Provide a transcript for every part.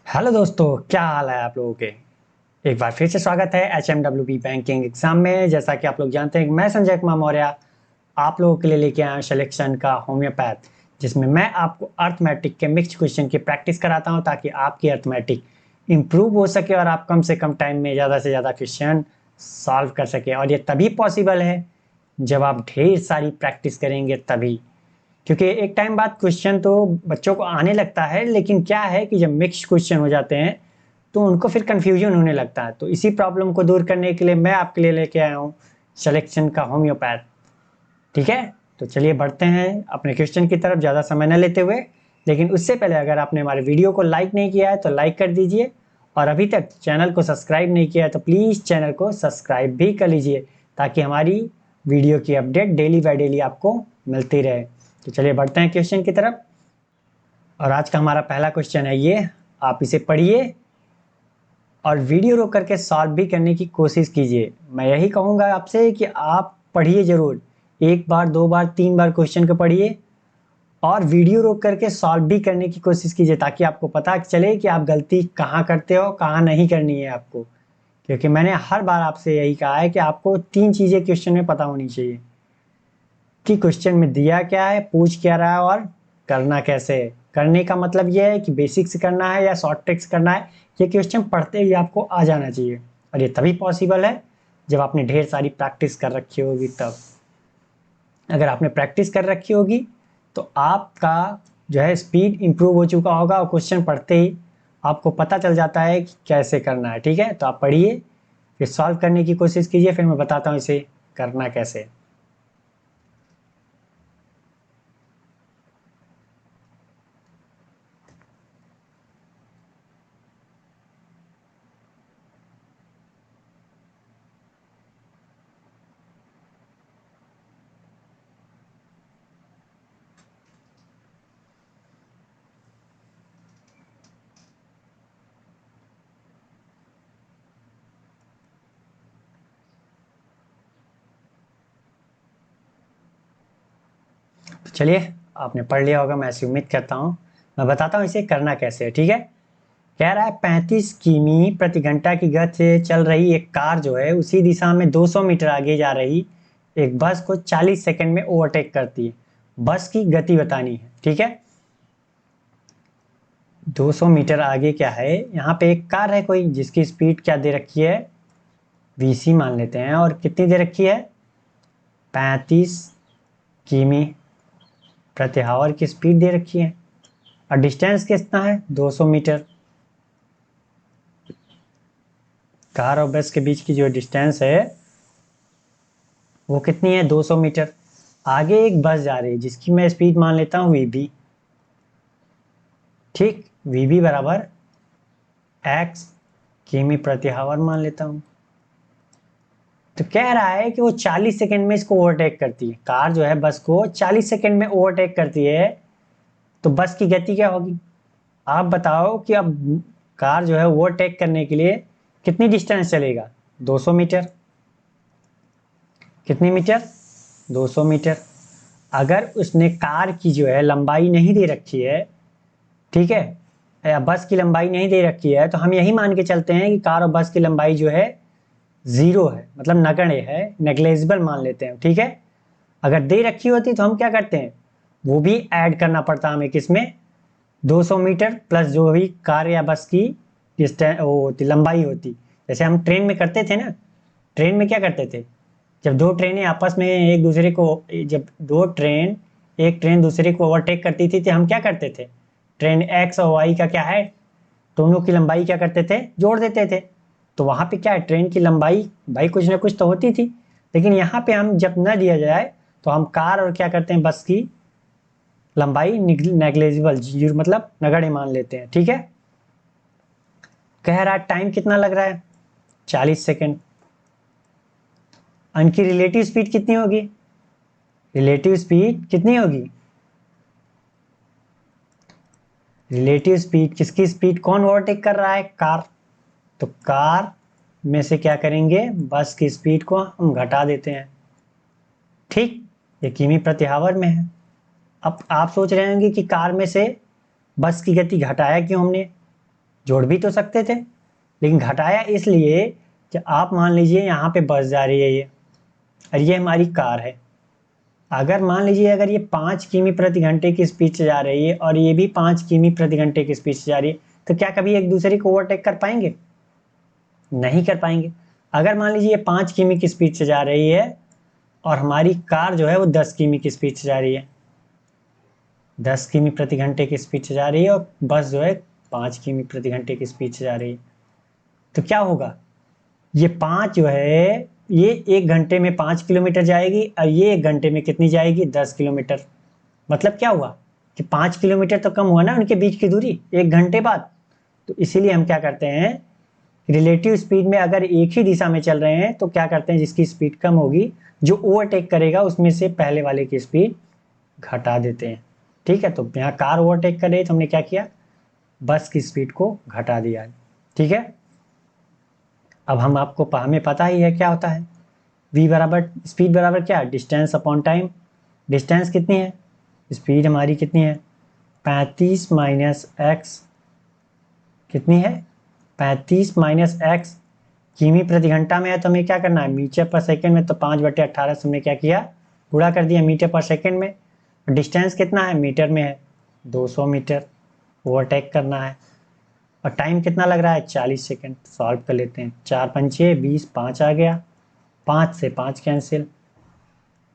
Hello दोस्तों, क्या हाल है आप लोगों के। एक बार फिर से स्वागत है HMWB बैंकिंग एग्जाम में। जैसा कि आप लोग जानते हैं, मैं संजय कुमार मौर्य आप लोगों के लिए लेके आया हूं सिलेक्शन का होम्योपैथ, जिसमें मैं आपको अर्थमेटिक के मिक्स क्वेश्चन की प्रैक्टिस कराता हूं ताकि आपकी अर्थमेटिक इंप्रूव हो सके और आप कम से कम टाइम में ज़्यादा से ज़्यादा क्वेश्चन सॉल्व कर सके। और ये तभी पॉसिबल है जब आप ढेर सारी प्रैक्टिस करेंगे तभी, क्योंकि एक टाइम बाद क्वेश्चन तो बच्चों को आने लगता है, लेकिन क्या है कि जब मिक्स क्वेश्चन हो जाते हैं तो उनको फिर कंफ्यूजन होने लगता है। तो इसी प्रॉब्लम को दूर करने के लिए मैं आपके लिए लेके आया हूँ सिलेक्शन का होम्योपैथ। ठीक है, तो चलिए बढ़ते हैं अपने क्वेश्चन की तरफ ज़्यादा समय न लेते हुए। लेकिन उससे पहले अगर आपने हमारे वीडियो को लाइक नहीं किया है तो लाइक कर दीजिए, और अभी तक चैनल को सब्सक्राइब नहीं किया है तो प्लीज़ चैनल को सब्सक्राइब भी कर लीजिए, ताकि हमारी वीडियो की अपडेट डेली बाय डेली आपको मिलती रहे। तो चलिए बढ़ते हैं क्वेश्चन की तरफ। और आज का हमारा पहला क्वेश्चन है ये, आप इसे पढ़िए और वीडियो रोक करके सॉल्व भी करने की कोशिश कीजिए। मैं यही कहूँगा आपसे कि आप पढ़िए ज़रूर, एक बार दो बार तीन बार क्वेश्चन को पढ़िए और वीडियो रोक करके सॉल्व भी करने की कोशिश कीजिए, ताकि आपको पता चले कि आप गलती कहाँ करते हो, कहाँ नहीं करनी है आपको। क्योंकि मैंने हर बार आपसे यही कहा है कि आपको तीन चीज़ें क्वेश्चन में पता होनी चाहिए कि क्वेश्चन में दिया क्या है, पूछ क्या रहा है और करना कैसे है। करने का मतलब यह है कि बेसिक से करना है या शॉर्ट ट्रिक्स करना है, ये क्वेश्चन पढ़ते ही आपको आ जाना चाहिए। और ये तभी पॉसिबल है जब आपने ढेर सारी प्रैक्टिस कर रखी होगी तब। अगर आपने प्रैक्टिस कर रखी होगी तो आपका जो है स्पीड इंप्रूव हो चुका होगा, और क्वेश्चन पढ़ते ही आपको पता चल जाता है कि कैसे करना है। ठीक है, तो आप पढ़िए, फिर सॉल्व करने की कोशिश कीजिए, फिर मैं बताता हूँ इसे करना कैसे। तो चलिए, आपने पढ़ लिया होगा, मैं ऐसी उम्मीद करता हूँ। मैं बताता हूँ इसे करना कैसे है। ठीक है, कह रहा है 35 किमी प्रति घंटा की गति से चल रही एक कार जो है उसी दिशा में 200 मीटर आगे जा रही एक बस को 40 सेकंड में ओवरटेक करती है। बस की गति बतानी है। ठीक है, 200 मीटर आगे क्या है, यहाँ पे एक कार है कोई, जिसकी स्पीड क्या दे रखी है, VC मान लेते हैं, और कितनी दे रखी है, 35 किमी प्रति आवर की स्पीड दे रखी है। और डिस्टेंस कितना है, 200 मीटर। कार और बस के बीच की जो डिस्टेंस है वो कितनी है, 200 मीटर। आगे एक बस जा रही है जिसकी मैं स्पीड मान लेता हूँ VB। ठीक, VB बराबर x किमी प्रति आवर मान लेता हूँ। तो कह रहा है कि वो 40 सेकंड में इसको ओवरटेक करती है। कार जो है बस को 40 सेकंड में ओवरटेक करती है, तो बस की गति क्या होगी। आप बताओ कि अब कार जो है ओवरटेक करने के लिए कितनी डिस्टेंस चलेगा, 200 मीटर। कितनी मीटर, 200 मीटर। अगर उसने कार की जो है लंबाई नहीं दे रखी है, ठीक है, या बस की लंबाई नहीं दे रखी है, तो हम यही मान के चलते हैं कि कार और बस की लंबाई जो है 0 है, मतलब नगण्य है, नेग्लेजिबल मान लेते हैं। ठीक है, अगर दे रखी होती तो हम क्या करते हैं, वो भी ऐड करना पड़ता हमें, किसमें, 200 मीटर प्लस जो भी कार या बस की वो होती लंबाई होती। जैसे हम ट्रेन में करते थे ना, ट्रेन में क्या करते थे, जब दो ट्रेनें आपस में एक दूसरे को, जब दो ट्रेन एक ट्रेन दूसरे को ओवरटेक करती थी तो हम क्या करते थे, ट्रेन एक्स और वाई का क्या है, दोनों की लंबाई क्या करते थे, जोड़ देते थे। तो वहां पे क्या है, ट्रेन की लंबाई भाई कुछ ना कुछ तो होती थी। लेकिन यहाँ पे हम जब न दिया जाए तो हम कार और क्या करते हैं, बस की लंबाई नेग्लेजिबल, मतलब नगण्य मान लेते हैं। ठीक है, कह रहा है टाइम कितना लग रहा है, 40 सेकंड। इनकी रिलेटिव स्पीड कितनी होगी, रिलेटिव स्पीड कितनी होगी, रिलेटिव स्पीड किसकी स्पीड, कौन ओवरटेक कर रहा है, कार। तो कार में से क्या करेंगे, बस की स्पीड को हम घटा देते हैं। ठीक, ये किमी प्रति आवर में है। अब आप सोच रहे होंगे कि कार में से बस की गति घटाया क्यों हमने, जोड़ भी तो सकते थे, लेकिन घटाया इसलिए कि आप मान लीजिए यहाँ पे बस जा रही है ये, और ये हमारी कार है। अगर मान लीजिए अगर ये 5 किमी प्रति घंटे की स्पीड से जा रही है और ये भी 5 किमी प्रति घंटे की स्पीड से जा रही है, तो क्या कभी एक दूसरे को ओवरटेक कर पाएंगे? नहीं कर पाएंगे। अगर मान लीजिए ये 5 किमी की स्पीड से जा रही है और हमारी कार जो है वो 10 किमी की स्पीड से जा रही है, 10 किमी प्रति घंटे की स्पीड से जा रही है, और बस जो है 5 किमी प्रति घंटे की स्पीड से जा रही है, तो क्या होगा? ये 5 जो है ये 1 घंटे में 5 किलोमीटर जाएगी, और ये 1 घंटे में कितनी जाएगी? 10 किलोमीटर। मतलब क्या हुआ कि 5 किलोमीटर तो कम हुआ ना उनके बीच की दूरी 1 घंटे बाद। तो इसीलिए हम क्या करते हैं, रिलेटिव स्पीड में अगर एक ही दिशा में चल रहे हैं तो क्या करते हैं, जिसकी स्पीड कम होगी, जो ओवरटेक करेगा उसमें से पहले वाले की स्पीड घटा देते हैं। ठीक है, तो यहाँ कार ओवरटेक कर रही है तो हमने क्या किया, बस की स्पीड को घटा दिया। ठीक है, अब हमें पता ही है क्या होता है, v बराबर स्पीड बराबर क्या है, डिस्टेंस अपॉन टाइम। डिस्टेंस कितनी है, स्पीड हमारी कितनी है, 35 माइनस एक्स, कितनी है, 35 माइनस एक्स। किमी प्रति घंटा में है तो हमें क्या करना है, मीटर पर सेकंड में, तो 5/18 से हमने क्या किया, गुणा कर दिया मीटर पर सेकंड में। डिस्टेंस कितना है, मीटर में है, 200 मीटर ओवरटेक करना है। और टाइम कितना लग रहा है, 40 सेकंड। सॉल्व कर लेते हैं, 4 पंचे 20, 5 आ गया, 5 से 5 कैंसिल,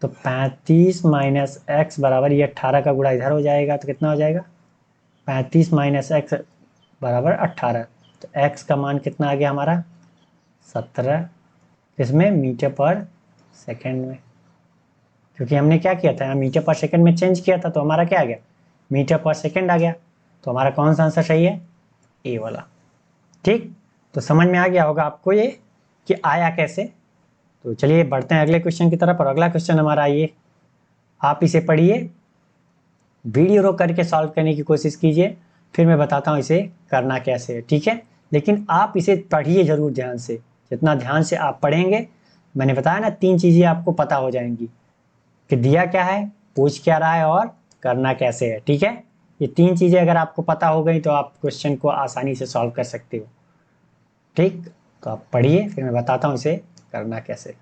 तो 35 माइनस एक्स बराबर, ये 18 का गुणा इधर हो जाएगा तो कितना हो जाएगा, 35 माइनस एक्स बराबर 18। तो एक्स का मान कितना आ गया हमारा, 17, इसमें मीटर पर सेकंड में, क्योंकि हमने क्या किया था, मीटर पर सेकंड में चेंज किया था तो हमारा क्या आ गया, मीटर पर सेकंड आ गया। तो हमारा कौन सा आंसर सही है, ए वाला। ठीक, तो समझ में आ गया होगा आपको ये कि आया कैसे। तो चलिए बढ़ते हैं अगले क्वेश्चन की तरफ। और अगला क्वेश्चन हमारा ये, आप इसे पढ़िए, वीडियो रोक करके सॉल्व करने की कोशिश कीजिए, फिर मैं बताता हूँ इसे करना कैसे है। ठीक है, लेकिन आप इसे पढ़िए जरूर ध्यान से, जितना ध्यान से आप पढ़ेंगे, मैंने बताया ना 3 चीज़ें आपको पता हो जाएंगी कि दिया क्या है, पूछ क्या रहा है और करना कैसे है। ठीक है, ये 3 चीज़ें अगर आपको पता हो गई तो आप क्वेश्चन को आसानी से सॉल्व कर सकते हो। ठीक, तो आप पढ़िए, फिर मैं बताता हूँ इसे करना कैसे।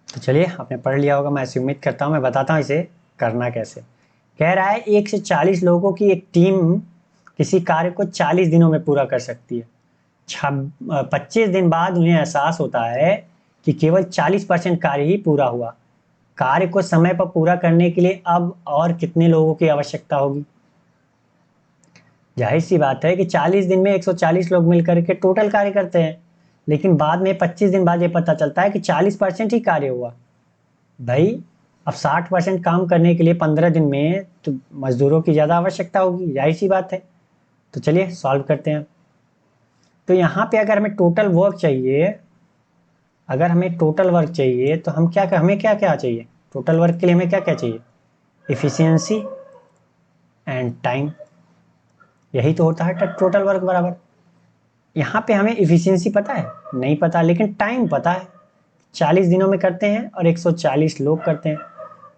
तो चलिए, आपने पढ़ लिया होगा, मैं ऐसी उम्मीद करता हूँ। मैं बताता हूँ इसे करना कैसे। कह रहा है 1 से 40 लोगों की एक टीम किसी कार्य को 40 दिनों में पूरा कर सकती है। 25 दिन बाद उन्हें एहसास होता है कि केवल 40% कार्य ही पूरा हुआ। कार्य को समय पर पूरा करने के लिए अब और कितने लोगों की आवश्यकता होगी? जाहिर सी बात है कि 40 दिन में 140 लोग मिलकर के टोटल कार्य करते हैं, लेकिन बाद में 25 दिन बाद ये पता चलता है कि 40% ही कार्य हुआ। भाई, अब 60% काम करने के लिए 15 दिन में तो मजदूरों की ज़्यादा आवश्यकता होगी, जाहिर सी बात है। तो चलिए सॉल्व करते हैं। तो यहाँ पे अगर हमें टोटल वर्क चाहिए, तो हमें क्या क्या चाहिए, टोटल वर्क के लिए हमें क्या क्या चाहिए, इफिशियंसी एंड टाइम। यही तो होता है टोटल वर्क बराबर। यहाँ पे हमें इफिशियंसी पता है नहीं पता, लेकिन टाइम पता है, 40 दिनों में करते हैं और 140 लोग करते हैं।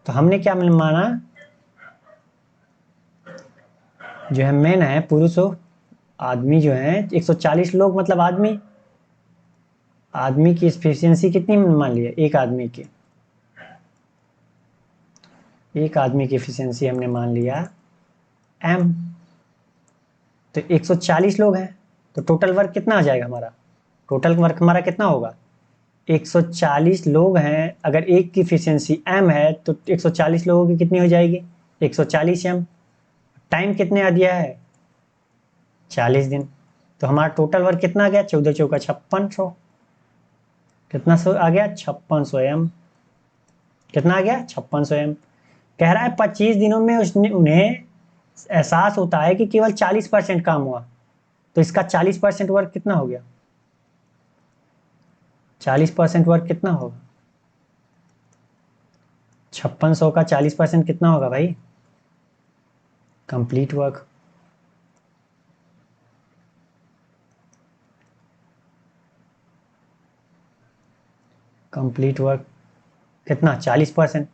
तो हमने क्या माना, जो है मेन है पुरुष हो, आदमी जो है 140 लोग मतलब आदमी की इफिशियंसी कितनी मान लिया, एक आदमी की इफिशियंसी हमने मान लिया m। तो 140 लोग हैं तो टोटल वर्क कितना आ जाएगा हमारा, टोटल वर्क हमारा कितना होगा, 140 लोग हैं, अगर एक की इफिशियंसी m है तो 140 लोगों की कितनी हो जाएगी, 140 m। टाइम कितने आ दिया है, 40 दिन। तो हमारा टोटल वर्क कितना आ गया, 14 चौका 5600। कितना सो आ गया, 5600 m। कितना आ गया, 5600 m। कह रहा है 25 दिनों में उन्हें एहसास होता है कि केवल 40% काम हुआ। तो इसका 40% वर्क कितना हो गया, 40% वर्क कितना होगा, 5600 का 40% कितना होगा भाई? Complete work. कंप्लीट वर्क कितना? 40%।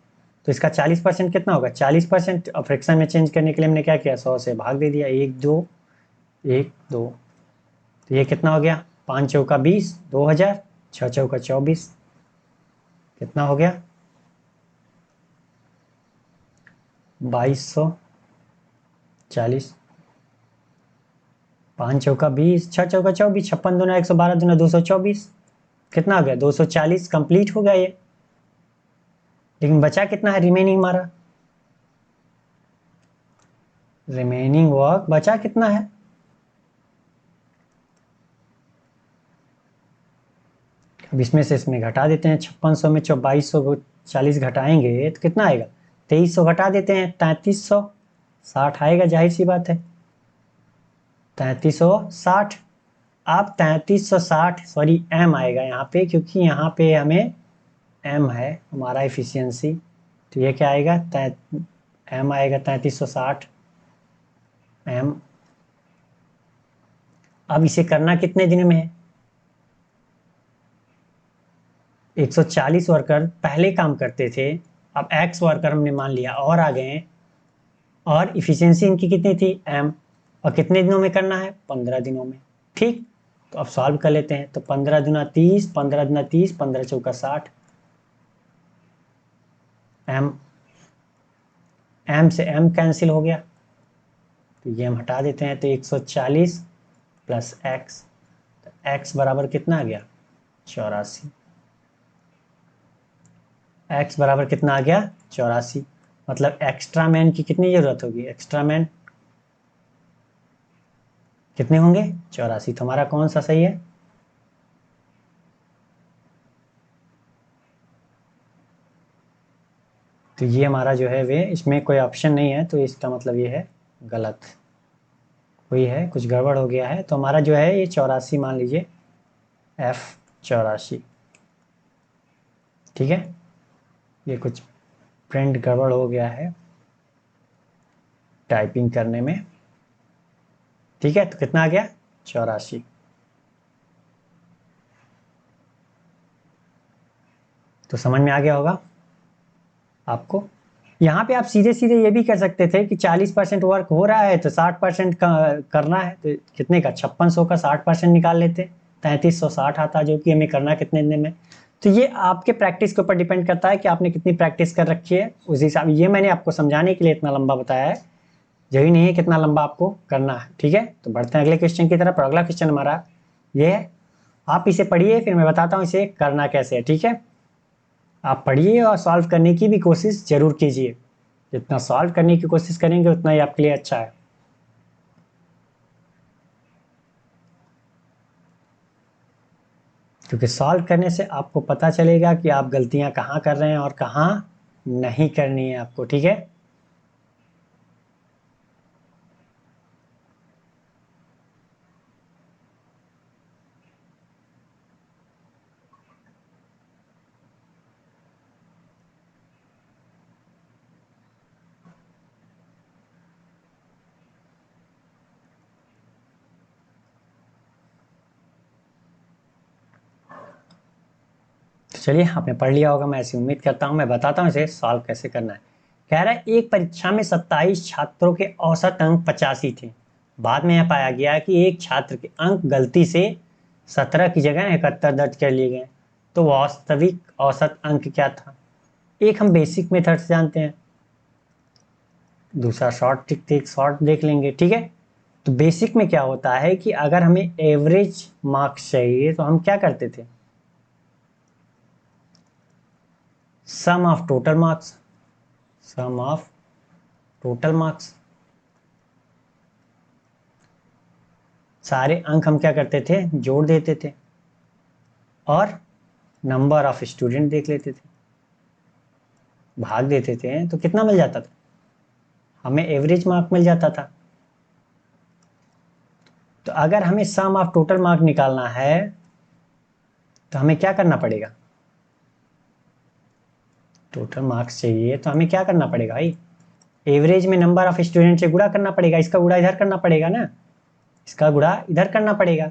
तो इसका 40% कितना होगा? 40% फ्रैक्शन में चेंज करने के लिए हमने क्या किया? 100 से भाग दे दिया। 1 2 1 2। तो ये कितना हो गया? 5 चौका 20, 2000। 6 चौका 24, कितना हो गया? 2240। 5 चौका 20, 6 चौका 24, 56 दूना 112 दूना 224। कितना हो गया? 240 कंप्लीट हो गया ये। लेकिन बचा कितना है रिमेनिंग हमारा? रिमेनिंग वर्क बचा कितना है? अब इसमें से इसमें घटा देते हैं। 5600 में 2240 घटाएंगे तो कितना आएगा? 2300 घटा देते हैं, 3360 आएगा, जाहिर सी बात है। 3360। अब 3360 सॉरी एम आएगा यहाँ पे, क्योंकि यहाँ पे हमें एम है हमारा एफिशिएंसी। तो ये क्या आएगा? एम आएगा 3360 एम। अब इसे करना कितने दिन में है? 140 वर्कर पहले काम करते थे, अब एक्स वर्कर हमने मान लिया और आ गए हैं। और इफिशियंसी इनकी कितनी थी? एम। और कितने दिनों में करना है? 15 दिनों में। ठीक, तो अब सॉल्व कर लेते हैं। तो 15 दूना 30, 15 दूना 30, 15 चौका 60। एम, एम से एम कैंसिल हो गया, तो ये हम हटा देते हैं। तो 140 प्लस एक्स, तो एक्स बराबर कितना आ गया? 84। एक्स बराबर कितना आ गया? 84। मतलब एक्स्ट्रा मैन की कितनी जरूरत होगी? एक्स्ट्रा मैन कितने होंगे? 84। तो हमारा कौन सा सही है? तो ये हमारा जो है वे, इसमें कोई ऑप्शन नहीं है, तो इसका मतलब ये है गलत। कोई है, कुछ गड़बड़ हो गया है। तो हमारा जो है ये 84 मान लीजिए, F 84। ठीक है, ये कुछ प्रिंट गड़बड़ हो गया है टाइपिंग करने में। ठीक है, तो कितना आ गया? 84। तो समझ में आ गया होगा आपको। यहाँ पे आप सीधे सीधे ये भी कर सकते थे कि 40% वर्क हो रहा है तो 60% करना है, तो कितने का? 5600 का 60% निकाल लेते, 3360 आता, जो कि हमें करना कितने दिन में। तो ये आपके प्रैक्टिस के ऊपर डिपेंड करता है कि आपने कितनी प्रैक्टिस कर रखी है, उस हिसाब। ये मैंने आपको समझाने के लिए इतना लंबा बताया है, यही नहीं है कितना लंबा आपको करना है। ठीक है, तो बढ़ते हैं अगले क्वेश्चन की तरफ। अगला क्वेश्चन हमारा ये है, आप इसे पढ़िए, फिर मैं बताता हूँ इसे करना कैसे है। ठीक है, आप पढ़िए और सॉल्व करने की भी कोशिश जरूर कीजिए। जितना सॉल्व करने की कोशिश करेंगे उतना ही आपके लिए अच्छा है। क्योंकि सॉल्व करने से आपको पता चलेगा कि आप गलतियां कहाँ कर रहे हैं और कहाँ नहीं करनी है आपको। ठीक है, तो चलिए, आपने पढ़ लिया होगा, मैं ऐसी उम्मीद करता हूँ। मैं बताता हूँ इसे सॉल्व कैसे करना है। कह रहा है एक परीक्षा में 27 छात्रों के औसत अंक 85 थे। बाद में यह पाया गया कि एक छात्र के अंक गलती से 17 की जगह 71 दर्ज कर लिए गए। तो वास्तविक औसत अंक क्या था? एक हम बेसिक मेथड से जानते हैं, दूसरा शॉर्ट ट्रिक थे, शॉर्ट देख लेंगे। ठीक है, तो बेसिक में क्या होता है कि अगर हमें एवरेज मार्क्स चाहिए तो हम क्या करते थे? Sum of total marks, sum of total marks. सारे अंक हम क्या करते थे? जोड़ देते थे और नंबर ऑफ स्टूडेंट देख लेते थे, भाग देते थे, तो कितना मिल जाता था? हमें एवरेज मार्क मिल जाता था। तो अगर हमें सम ऑफ टोटल मार्क निकालना है तो हमें क्या करना पड़ेगा? टोटल मार्क्स चाहिए तो हमें क्या करना पड़ेगा भाई, एवरेज में नंबर ऑफ स्टूडेंट से गुणा करना पड़ेगा, इसका गुणा इधर करना पड़ेगा ना, इसका गुणा इधर करना पड़ेगा।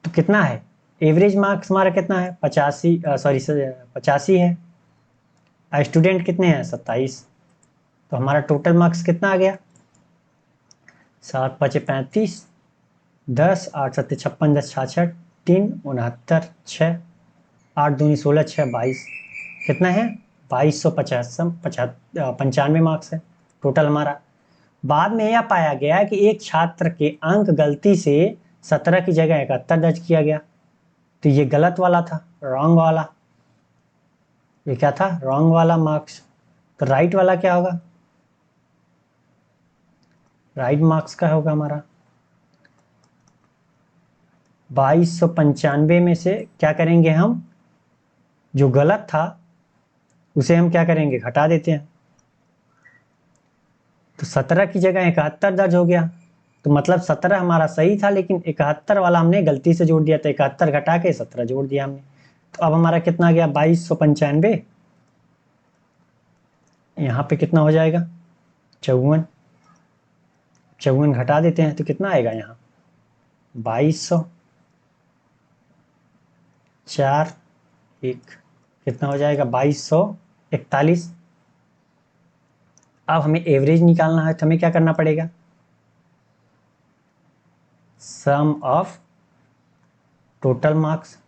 तो कितना है एवरेज मार्क्स हमारा, कितना है 85, सॉरी 85 है, स्टूडेंट कितने हैं 27, तो हमारा टोटल मार्क्स कितना आ गया 7 5 35, 10 8 7 56, 10 66, 3 69, 6 8 2 16, 6 22, कितना है 2250, 95 मार्क्स है टोटल हमारा। बाद में यह पाया गया कि एक छात्र के अंक गलती से 17 की जगह 71 दर्ज किया गया, तो ये गलत वाला था, रॉन्ग वाला, ये क्या था रॉन्ग वाला मार्क्स। तो राइट वाला क्या होगा, राइट मार्क्स का होगा हमारा 2295 में से क्या करेंगे हम, जो गलत था उसे हम क्या करेंगे घटा देते हैं, तो 17 की जगह 71 दर्ज हो गया, तो मतलब 17 हमारा सही था लेकिन 71 वाला हमने गलती से जोड़ दिया, तो 71 घटा के 17 जोड़ दिया हमने। तो अब हमारा कितना गया 2295, यहाँ पे कितना हो जाएगा 54, 54 घटा देते हैं तो कितना आएगा यहाँ 2200, 4 1, कितना हो जाएगा 2241। अब हमें एवरेज निकालना है तो हमें क्या करना पड़ेगा, सम ऑफ टोटल मार्क्स,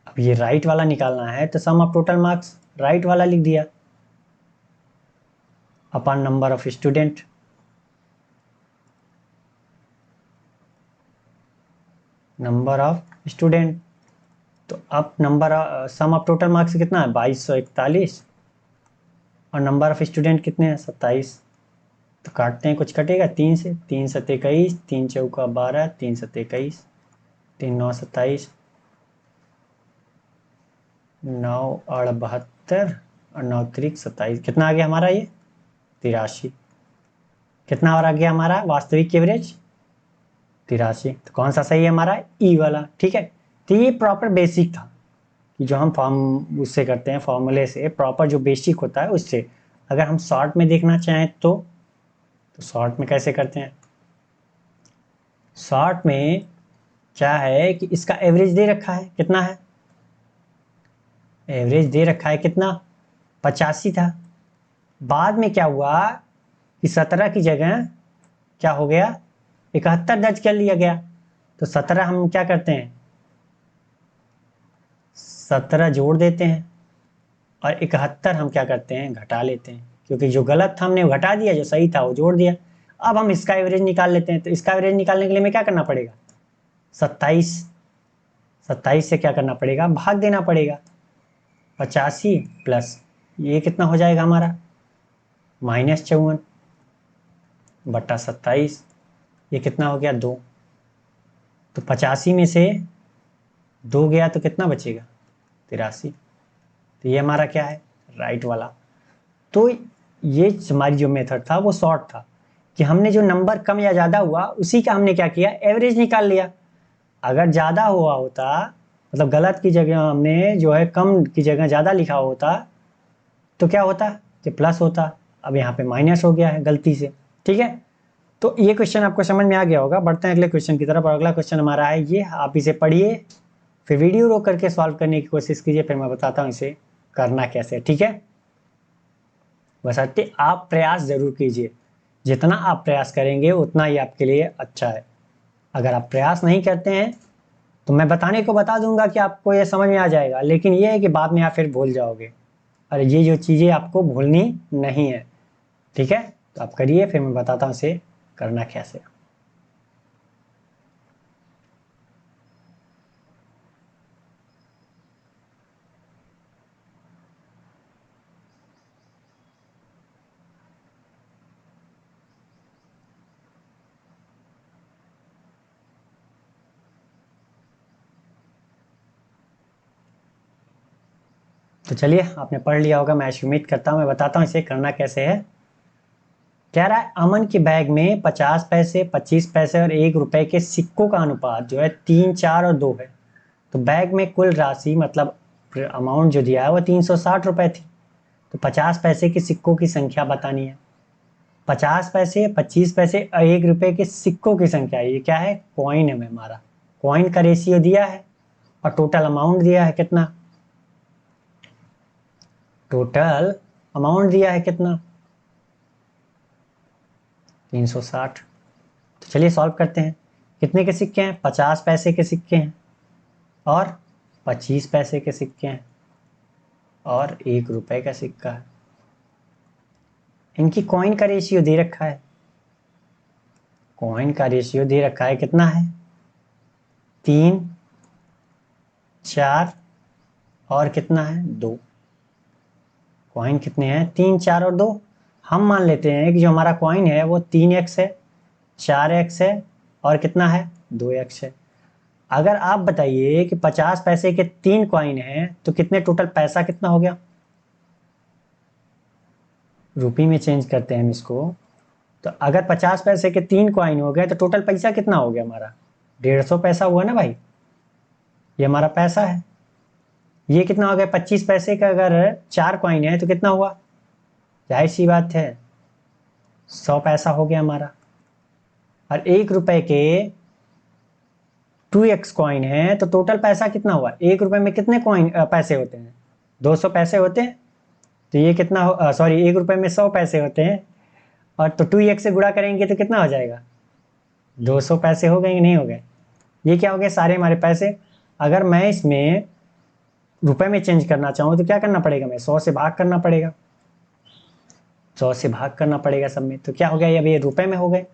अब ये राइट वाला निकालना है तो sum of total marks right वाला लिख दिया upon number of student, number of student. तो अब number sum of total marks कितना है 2241 और नंबर ऑफ स्टूडेंट कितने हैं 27, तो काटते हैं, कुछ कटेगा 3 से, 3 7 21, 3 चौका 12, 3 7 21, 3 9 27, 9 और 72 और 9 3 27, कितना आ गया हमारा ये 83, कितना और आ गया हमारा वास्तविक एवरेज 83। तो कौन सा सही है हमारा ई वाला, ठीक है। तो ये प्रॉपर बेसिक था कि जो हम फॉर्म उससे करते हैं, फॉर्मूले से प्रॉपर जो बेसिक होता है उससे। अगर हम शॉर्ट में देखना चाहें तो शॉर्ट में कैसे करते हैं, शॉर्ट में क्या है कि इसका एवरेज दे रखा है, कितना है एवरेज दे रखा है कितना 85 था, बाद में क्या हुआ कि 17 की जगह क्या हो गया 71 दर्ज कर लिया गया, तो 17 हम क्या करते हैं 17 जोड़ देते हैं और 71 हम क्या करते हैं घटा लेते हैं, क्योंकि जो गलत था हमने घटा दिया, जो सही था वो जोड़ दिया। अब हम इसका एवरेज निकाल लेते हैं, तो इसका एवरेज निकालने के लिए हमें क्या करना पड़ेगा 27 से क्या करना पड़ेगा भाग देना पड़ेगा, 85 प्लस ये कितना हो जाएगा हमारा -54 बटा 27, ये कितना हो गया 2, तो 85 में से 2 गया तो कितना बचेगा 83, तो ये हमारा क्या है राइट वाला। तो ये हमारी जो मेथड था वो शॉर्ट था कि हमने जो नंबर कम या ज़्यादा हुआ उसी का हमने क्या किया एवरेज निकाल लिया। अगर ज़्यादा हुआ होता, मतलब गलत की जगह हमने जो है कम की जगह ज़्यादा लिखा होता तो क्या होता कि प्लस होता, अब यहाँ पे माइनस हो गया है गलती से, ठीक है। तो ये क्वेश्चन आपको समझ में आ गया होगा। बढ़ते हैं अगले क्वेश्चन की तरफ, और अगला क्वेश्चन हमारा है ये, आप इसे पढ़िए फिर वीडियो रोक करके सॉल्व करने की कोशिश कीजिए, फिर मैं बताता हूँ इसे करना कैसे, ठीक है। बशर्ते आप प्रयास जरूर कीजिए, जितना आप प्रयास करेंगे उतना ही आपके लिए अच्छा है। अगर आप प्रयास नहीं करते हैं तो मैं बताने को बता दूंगा कि आपको ये समझ में आ जाएगा, लेकिन ये है कि बाद में आप फिर भूल जाओगे, और ये जो चीज़ें आपको भूलनी नहीं है, ठीक है। तो आप करिए फिर मैं बताता हूँ इसे करना कैसे। तो चलिए आपने पढ़ लिया होगा, मैं उम्मीद करता हूँ। मैं बताता हूँ इसे करना कैसे है। कह रहा है अमन के बैग में 50 पैसे, 25 पैसे और 1 रुपए के सिक्कों का अनुपात जो है 3 4 और 2 है। तो बैग में कुल राशि मतलब अमाउंट जो दिया है वो 360 रुपये थी। तो 50 पैसे के सिक्कों की संख्या बतानी है। 50 पैसे, 25 पैसे और 1 रुपये के सिक्कों की संख्या, ये क्या है, कॉइन है हमारा। कॉइन का रेशियो दिया है और टोटल अमाउंट दिया है कितना, टोटल अमाउंट दिया है कितना, 360। तो चलिए सॉल्व करते हैं। कितने के सिक्के हैं, 50 पैसे के सिक्के हैं और 25 पैसे के सिक्के हैं और 1 रुपये का सिक्का है। इनकी कॉइन का रेशियो दे रखा है, कॉइन का रेशियो दे रखा है कितना है, 3, 4 और कितना है, 2। कॉइन कितने हैं, 3, 4 और 2। हम मान लेते हैं कि जो हमारा कॉइन है वो 3x है, 4x है और कितना है, 2x है। अगर आप बताइए कि 50 पैसे के 3 कॉइन हैं तो कितने, टोटल पैसा कितना हो गया, रुपये में चेंज करते हैं हम इसको। तो अगर 50 पैसे के 3 कॉइन हो गए तो टोटल पैसा कितना हो गया हमारा, 150 पैसा हुआ ना भाई, ये हमारा पैसा है। ये कितना हो गया, 25 पैसे का अगर 4 कॉइन है तो कितना हुआ, जाहिर सी बात है 100 पैसा हो गया हमारा। और 1 रुपए के 2x कॉइन है तो टोटल पैसा कितना हुआ, 1 रुपए में कितने कॉइन पैसे होते हैं, 200 पैसे होते हैं। तो ये कितना, सॉरी 1 रुपए में 100 पैसे होते हैं और तो 2x से गुणा करेंगे तो कितना हो जाएगा, 200 पैसे हो गए, नहीं हो गए। ये क्या हो गए, सारे हमारे पैसे। अगर मैं इसमें रुपए में चेंज करना चाहूँ तो क्या करना पड़ेगा, मैं 100 से भाग करना पड़ेगा, 100 से भाग करना पड़ेगा सब में। तो क्या हो गया, अब ये रुपए में हो गए।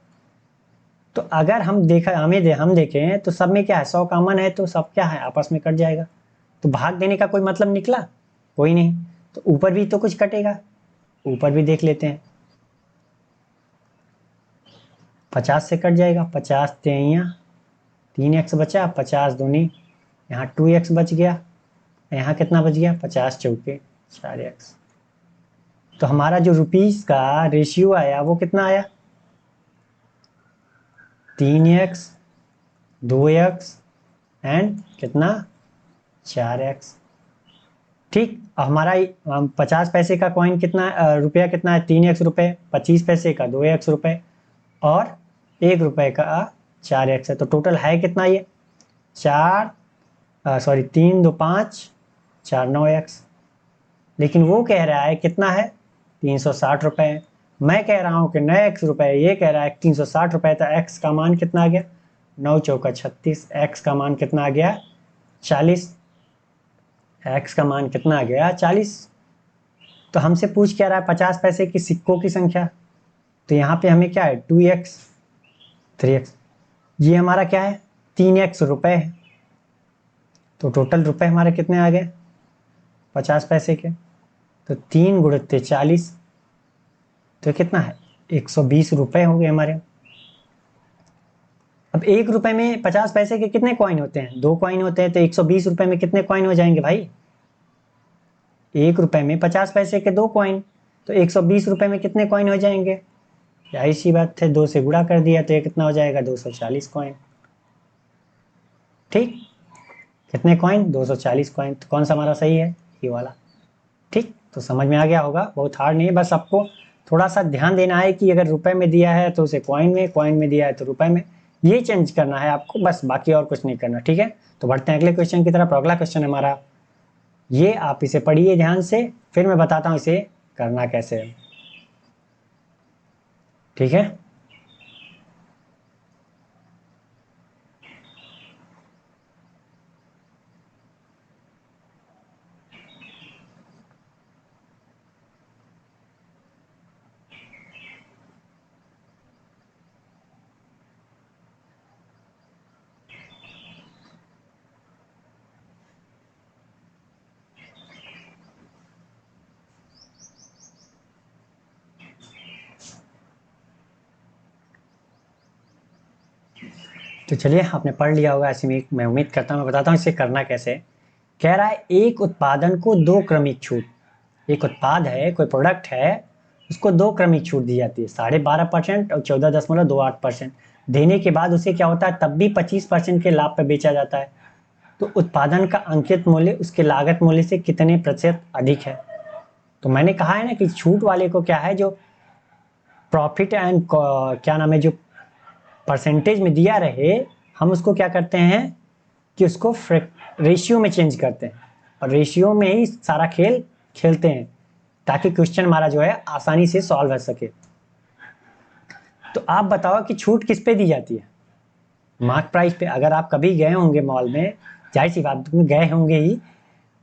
तो अगर हम देखें तो सब में क्या है, 100 कॉमन है तो सब क्या है, आपस में कट जाएगा। तो भाग देने का कोई मतलब निकला, कोई नहीं। तो ऊपर भी तो कुछ कटेगा, ऊपर भी देख लेते हैं। 50 से कट जाएगा, 50 तेइयाँ, 3x बचा, 50 दूनी, यहाँ 2x बच गया, यहाँ कितना बच गया, 50 चौके 4x। तो हमारा जो रुपीस का रेशियो आया वो कितना आया, 3x, 2x एंड कितना, 4x। ठीक, हमारा 50 पैसे का कॉइन कितना, रुपया कितना है, 3x रुपये, 25 पैसे का 2x रुपये और 1 रुपये का 4x है। तो टोटल है कितना ये, 3 2 5 4 9x। लेकिन वो कह रहा है कितना है, 360 रुपये। मैं कह रहा हूँ कि 9x रुपये, ये कह रहा है 360 रुपये। तो x का मान कितना आ गया, 9 चौका 36, x का मान कितना आ गया, 40। x का मान कितना आ गया, 40। तो हमसे पूछ क्या रहा है, 50 पैसे की सिक्कों की संख्या। तो यहाँ पे हमें क्या है, 2x, 3x, ये हमारा क्या है, 3x रुपये है। तो टोटल रुपए हमारे कितने आ गए, 50 पैसे के। तो 3 गुणित 40, तो कितना है, 120 रुपये हो गए हमारे। अब 1 रुपए में 50 पैसे के कितने कॉइन होते हैं, 2 कॉइन होते हैं। तो 120 रुपये में कितने कॉइन हो जाएंगे भाई, 1 रुपए में 50 पैसे के 2 कॉइन, तो 120 रुपये में कितने कॉइन हो जाएंगे, जाहिर सी बात है 2 से गुणा कर दिया तो ये कितना हो जाएगा, 240 कॉइन। ठीक, कितने कॉइन, 240 कॉइन। तो कौन सा हमारा सही है, ये वाला। ठीक, तो समझ में आ गया होगा, बहुत हार्ड नहीं है, बस आपको थोड़ा सा ध्यान देना है कि अगर रुपए में दिया है तो उसे कॉइन में दिया है तो रुपए में, ये चेंज करना है आपको, बस बाकी और कुछ नहीं करना। ठीक है, तो बढ़ते हैं अगले क्वेश्चन की तरफ। अगला क्वेश्चन हमारा ये, आप इसे पढ़िए ध्यान से, फिर मैं बताता हूँ इसे करना कैसे है। ठीक है, तो चलिए आपने पढ़ लिया होगा ऐसे में, मैं उम्मीद करता हूँ। मैं बताता हूँ इसे करना कैसे। कह रहा है एक उत्पादन को 2 क्रमिक छूट, एक उत्पाद है, कोई प्रोडक्ट है, उसको 2 क्रमिक छूट दी जाती है, 12.5% और 14.28% देने के बाद उसे क्या होता है, तब भी 25% के लाभ पर बेचा जाता है। तो उत्पादन का अंकित मूल्य उसके लागत मूल्य से कितने प्रतिशत अधिक है। तो मैंने कहा है ना कि छूट वाले को क्या है, जो प्रॉफिट एंड क्या नाम है, जो परसेंटेज में दिया रहे, हम उसको क्या करते हैं कि उसको रेशियो में चेंज करते हैं और रेशियो में ही सारा खेल खेलते हैं ताकि क्वेश्चन हमारा जो है आसानी से सॉल्व हो सके। तो आप बताओ कि छूट किस पे दी जाती है? मार्क प्राइस पे। अगर आप कभी गए होंगे मॉल में, जाहिर सी बात गए होंगे ही,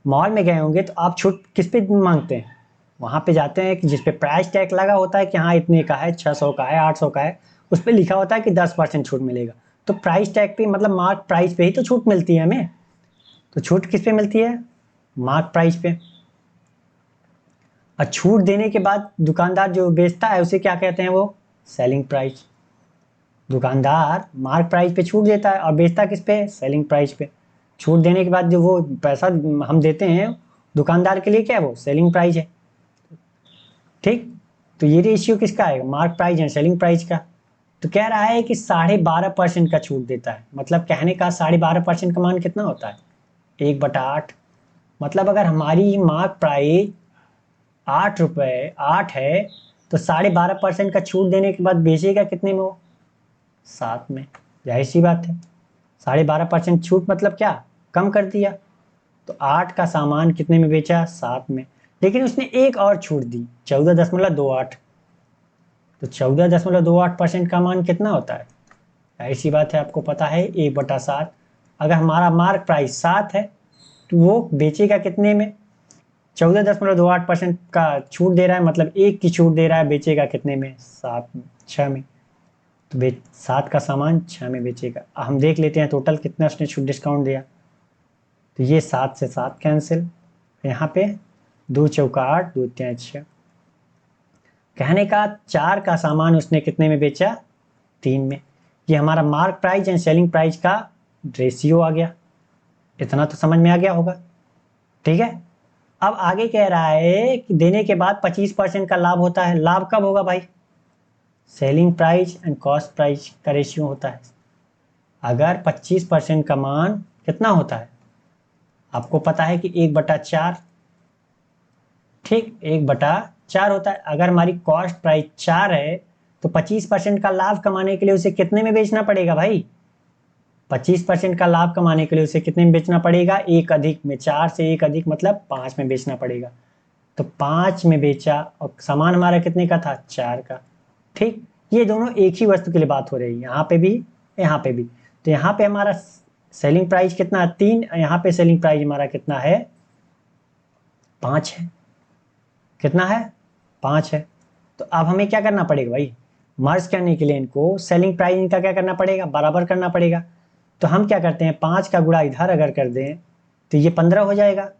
मॉल में गए होंगे, तो आप छूट किस पे मांगते हैं? वहां पे जाते हैं कि जिस पे प्राइस टैग लगा होता है कि हाँ इतने का है, 600 का है, 800 का है, उस पे लिखा होता है कि 10% छूट मिलेगा। तो प्राइस टैग पे मतलब मार्क प्राइस पे ही तो छूट मिलती है हमें। तो छूट किस पे मिलती है? मार्क प्राइस पे। और छूट देने के बाद दुकानदार जो बेचता है उसे क्या कहते हैं? वो सेलिंग प्राइस। दुकानदार मार्क प्राइस पे छूट देता है और बेचता किस पे? सेलिंग प्राइस पे। छूट देने के बाद जो वो पैसा हम देते हैं दुकानदार के लिए, क्या है? वो सेलिंग प्राइस है। ठीक, तो ये रेशियो किसका है? Mark price and selling price का। तो कह रहा है कि 12.5% का छूट देता है। मतलब कहने का 12.5% का मान कितना होता है? 1/8। मतलब अगर हमारी मार्क प्राइस 8 रुपये 8 है, तो 12.5% का छूट देने के बाद बेचेगा कितने में? वो 7 में। जाहिर सी बात है, 12.5% छूट मतलब क्या? कम कर दिया। तो 8 का सामान कितने में बेचा? 7 में। लेकिन उसने एक और छूट दी, 14.28। तो 14.28% का मान कितना होता है? ऐसी बात है, आपको पता है 1/7। अगर हमारा मार्क प्राइस 7 है तो वो बेचेगा कितने में? 14.28% का छूट दे रहा है, मतलब एक की छूट दे रहा है, बेचेगा कितने में? 6 में। तो 7 का सामान 6 में बेचेगा। हम देख लेते हैं टोटल कितना उसने छूट डिस्काउंट दिया। तो ये 7 से 7 कैंसिल, यहाँ पे 2 चौका 8, 2 तिया 6। कहने का 4 का सामान उसने कितने में बेचा? 3 में। ये हमारा mark price and selling price का रेशियो आ गया। इतना तो समझ में आ गया होगा। ठीक है, अब आगे कह रहा है कि देने के बाद 25% का लाभ होता है। लाभ कब होगा भाई? Selling price and cost price का रेशियो होता है। अगर 25% का मान कितना होता है? आपको पता है कि 1/4। ठीक, 1/4 होता है। अगर हमारी कॉस्ट प्राइस 4 है तो 25% का लाभ कमाने के लिए उसे कितने में बेचना पड़ेगा भाई? 25% का लाभ कमाने के लिए उसे कितने में बेचना पड़ेगा? 1 अधिक में। 4 से 1 अधिक मतलब 5 में बेचना पड़ेगा। तो 5 में बेचा और सामान हमारा कितने का था? 4 का। ठीक, ये दोनों एक ही वस्तु के लिए बात हो रही है, यहाँ पे भी यहाँ पे भी। तो यहाँ पे हमारा सेलिंग प्राइस कितना है? 3। यहाँ पे सेलिंग प्राइस हमारा कितना है? 5 है। कितना है? 5 है। तो अब हमें क्या करना पड़ेगा भाई? मर्ज करने के लिए इनको सेलिंग प्राइस इनका क्या करना पड़ेगा? बराबर करना पड़ेगा। तो हम क्या करते हैं, 5 का गुणा इधर अगर कर दें तो ये 15 हो जाएगा,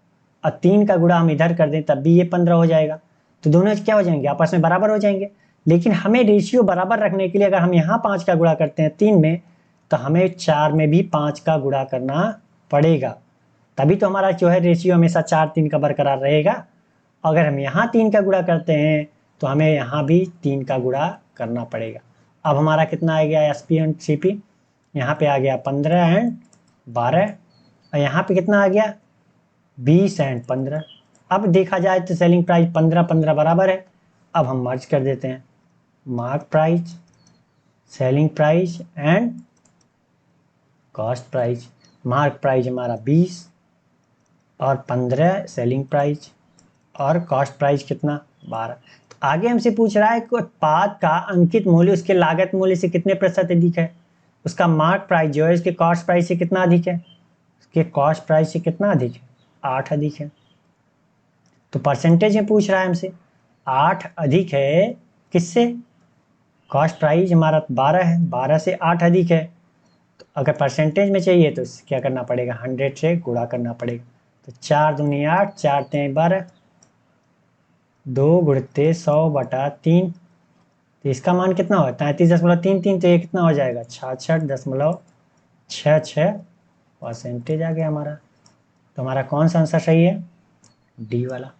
और 3 का गुणा हम इधर कर दें तब भी ये 15 हो जाएगा। तो दोनों क्या हो जाएंगे? आपस में बराबर हो जाएंगे। लेकिन हमें रेशियो बराबर रखने के लिए अगर हम यहाँ 5 का गुणा करते हैं 3 में, तो हमें 4 में भी 5 का गुणा करना पड़ेगा। तभी तो हमारा जो है रेशियो हमेशा 4-3 का बरकरार रहेगा। अगर हम यहाँ 3 का गुणा करते हैं तो हमें यहाँ भी 3 का गुणा करना पड़ेगा। अब हमारा कितना आ गया SP एंड CP? यहाँ पे आ गया 15 एंड 12, और यहाँ पे कितना आ गया? 20 एंड 15। अब देखा जाए तो सेलिंग प्राइस 15-15 बराबर है। अब हम मर्ज कर देते हैं, mark price, selling price and cost price. Mark price हमारा 20 और 15 सेलिंग प्राइस, और कॉस्ट प्राइस कितना? 12। तो आगे हमसे पूछ रहा है कि उत्पाद का अंकित मूल्य उसके लागत मूल्य से कितने प्रतिशत अधिक है। उसका मार्क प्राइस जो है इसके कॉस्ट प्राइस से कितना अधिक है? उसके कॉस्ट प्राइस से कितना अधिक है? 8 अधिक है। तो परसेंटेज में पूछ रहा है हमसे, 8 अधिक है किससे? कॉस्ट प्राइस हमारा 12 है, 12 से 8 अधिक है। तो अगर परसेंटेज में चाहिए तो क्या करना पड़ेगा? 100 से गुणा करना पड़ेगा। तो 4 दूनी 8, 4 तें 12, 2 गुणते 100/3। तो इसका मान कितना होता है? 33.33। तो ये कितना हो जाएगा? 66.66% आ गया हमारा। तो हमारा कौन सा आंसर सही है? डी वाला।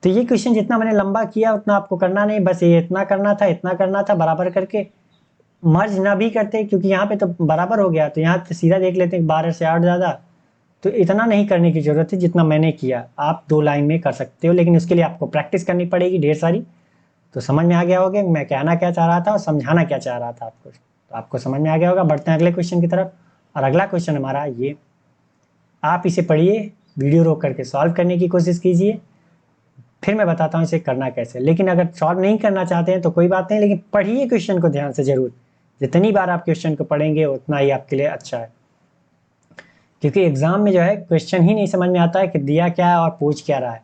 तो ये क्वेश्चन जितना मैंने लंबा किया उतना आपको करना नहीं, बस ये इतना करना था, इतना करना था, बराबर करके मर्ज ना भी करते क्योंकि यहाँ पे तो बराबर हो गया। तो यहाँ तो सीधा देख लेते हैं 12 से 8 ज़्यादा, तो इतना नहीं करने की ज़रूरत है जितना मैंने किया। आप 2 लाइन में कर सकते हो, लेकिन उसके लिए आपको प्रैक्टिस करनी पड़ेगी ढेर सारी। तो समझ में आ गया होगा मैं कहना क्या चाह रहा था और समझाना क्या चाह रहा था आपको। तो आपको समझ में आ गया होगा। बढ़ते हैं अगले क्वेश्चन की तरफ। और अगला क्वेश्चन हमारा ये, आप इसे पढ़िए, वीडियो रोक करके सॉल्व करने की कोशिश कीजिए, फिर मैं बताता हूँ इसे करना कैसे। लेकिन अगर सॉल्व नहीं करना चाहते हैं तो कोई बात नहीं, लेकिन पढ़िए क्वेश्चन को ध्यान से जरूर। जितनी बार आप क्वेश्चन को पढ़ेंगे उतना ही आपके लिए अच्छा है, क्योंकि एग्जाम में जो है क्वेश्चन ही नहीं समझ में आता है कि दिया क्या है और पूछ क्या रहा है।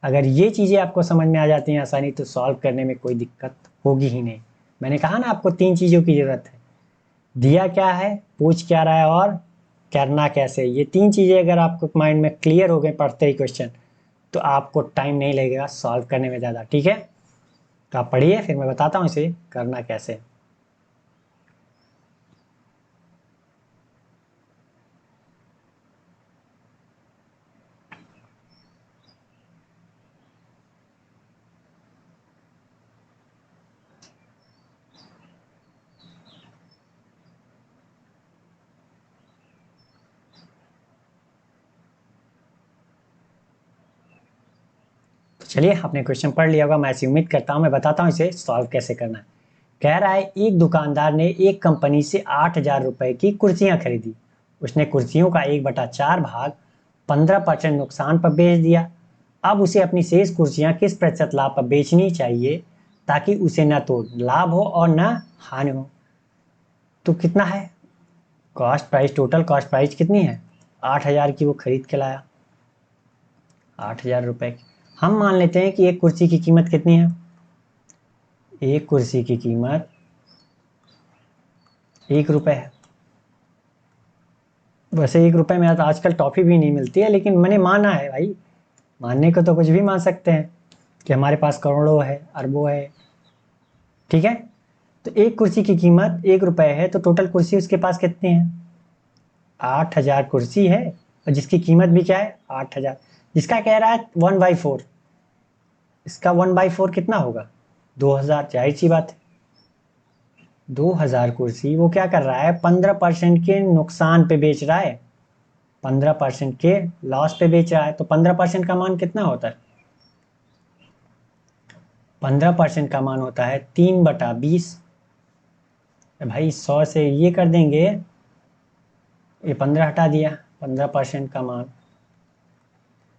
अगर ये चीज़ें आपको समझ में आ जाती हैं आसानी, तो सॉल्व करने में कोई दिक्कत होगी ही नहीं। मैंने कहा ना आपको 3 चीज़ों की ज़रूरत है, दिया क्या है, पूछ क्या रहा है और करना कैसे। ये 3 चीज़ें अगर आपको माइंड में क्लियर हो गए पढ़ते ही क्वेश्चन, तो आपको टाइम नहीं लगेगा सॉल्व करने में ज़्यादा। ठीक है, तो आप पढ़िए, फिर मैं बताता हूँ इसे करना कैसे। तो चलिए, आपने क्वेश्चन पढ़ लिया होगा, मैं ऐसी उम्मीद करता हूँ। मैं बताता हूँ इसे सॉल्व कैसे करना है। कह रहा है, एक दुकानदार ने एक कंपनी से 8,000 रुपए की कुर्सियां खरीदी। उसने कुर्सियों का 1/4 भाग 15% नुकसान पर बेच दिया। अब उसे अपनी शेष कुर्सियां किस प्रतिशत लाभ पर बेचनी चाहिए, ताकि उसे न तो लाभ हो और न हानि हो। तो कितना है cost price, total cost price कितनी है? 8,000 की वो खरीद के लाया, 8,000 रुपए की। हम मान लेते हैं कि एक कुर्सी की कीमत कितनी है। एक कुर्सी की कीमत 1 रुपए है। वैसे 1 रुपए में तो आजकल टॉफी भी नहीं मिलती है, लेकिन मैंने माना है भाई, मानने को तो कुछ भी मान सकते हैं कि हमारे पास करोड़ों है, अरबों है। ठीक है, तो एक कुर्सी की कीमत 1 रुपए है, तो टोटल कुर्सी उसके पास कितनी है? 8,000 कुर्सी है, और जिसकी कीमत भी क्या है? 8,000। जिसका कह रहा है 1/4, इसका 1/4 कितना होगा? 2,000। जाहिर सी बात है, 2,000 कुर्सी वो क्या कर रहा है? 15% के नुकसान पे बेच रहा है, 15% के लॉस पे बेच रहा है। तो 15% का मान कितना होता है? 15% का मान होता है 3/20। भाई 100 से ये कर देंगे, ये 15 हटा दिया, 15% का मान,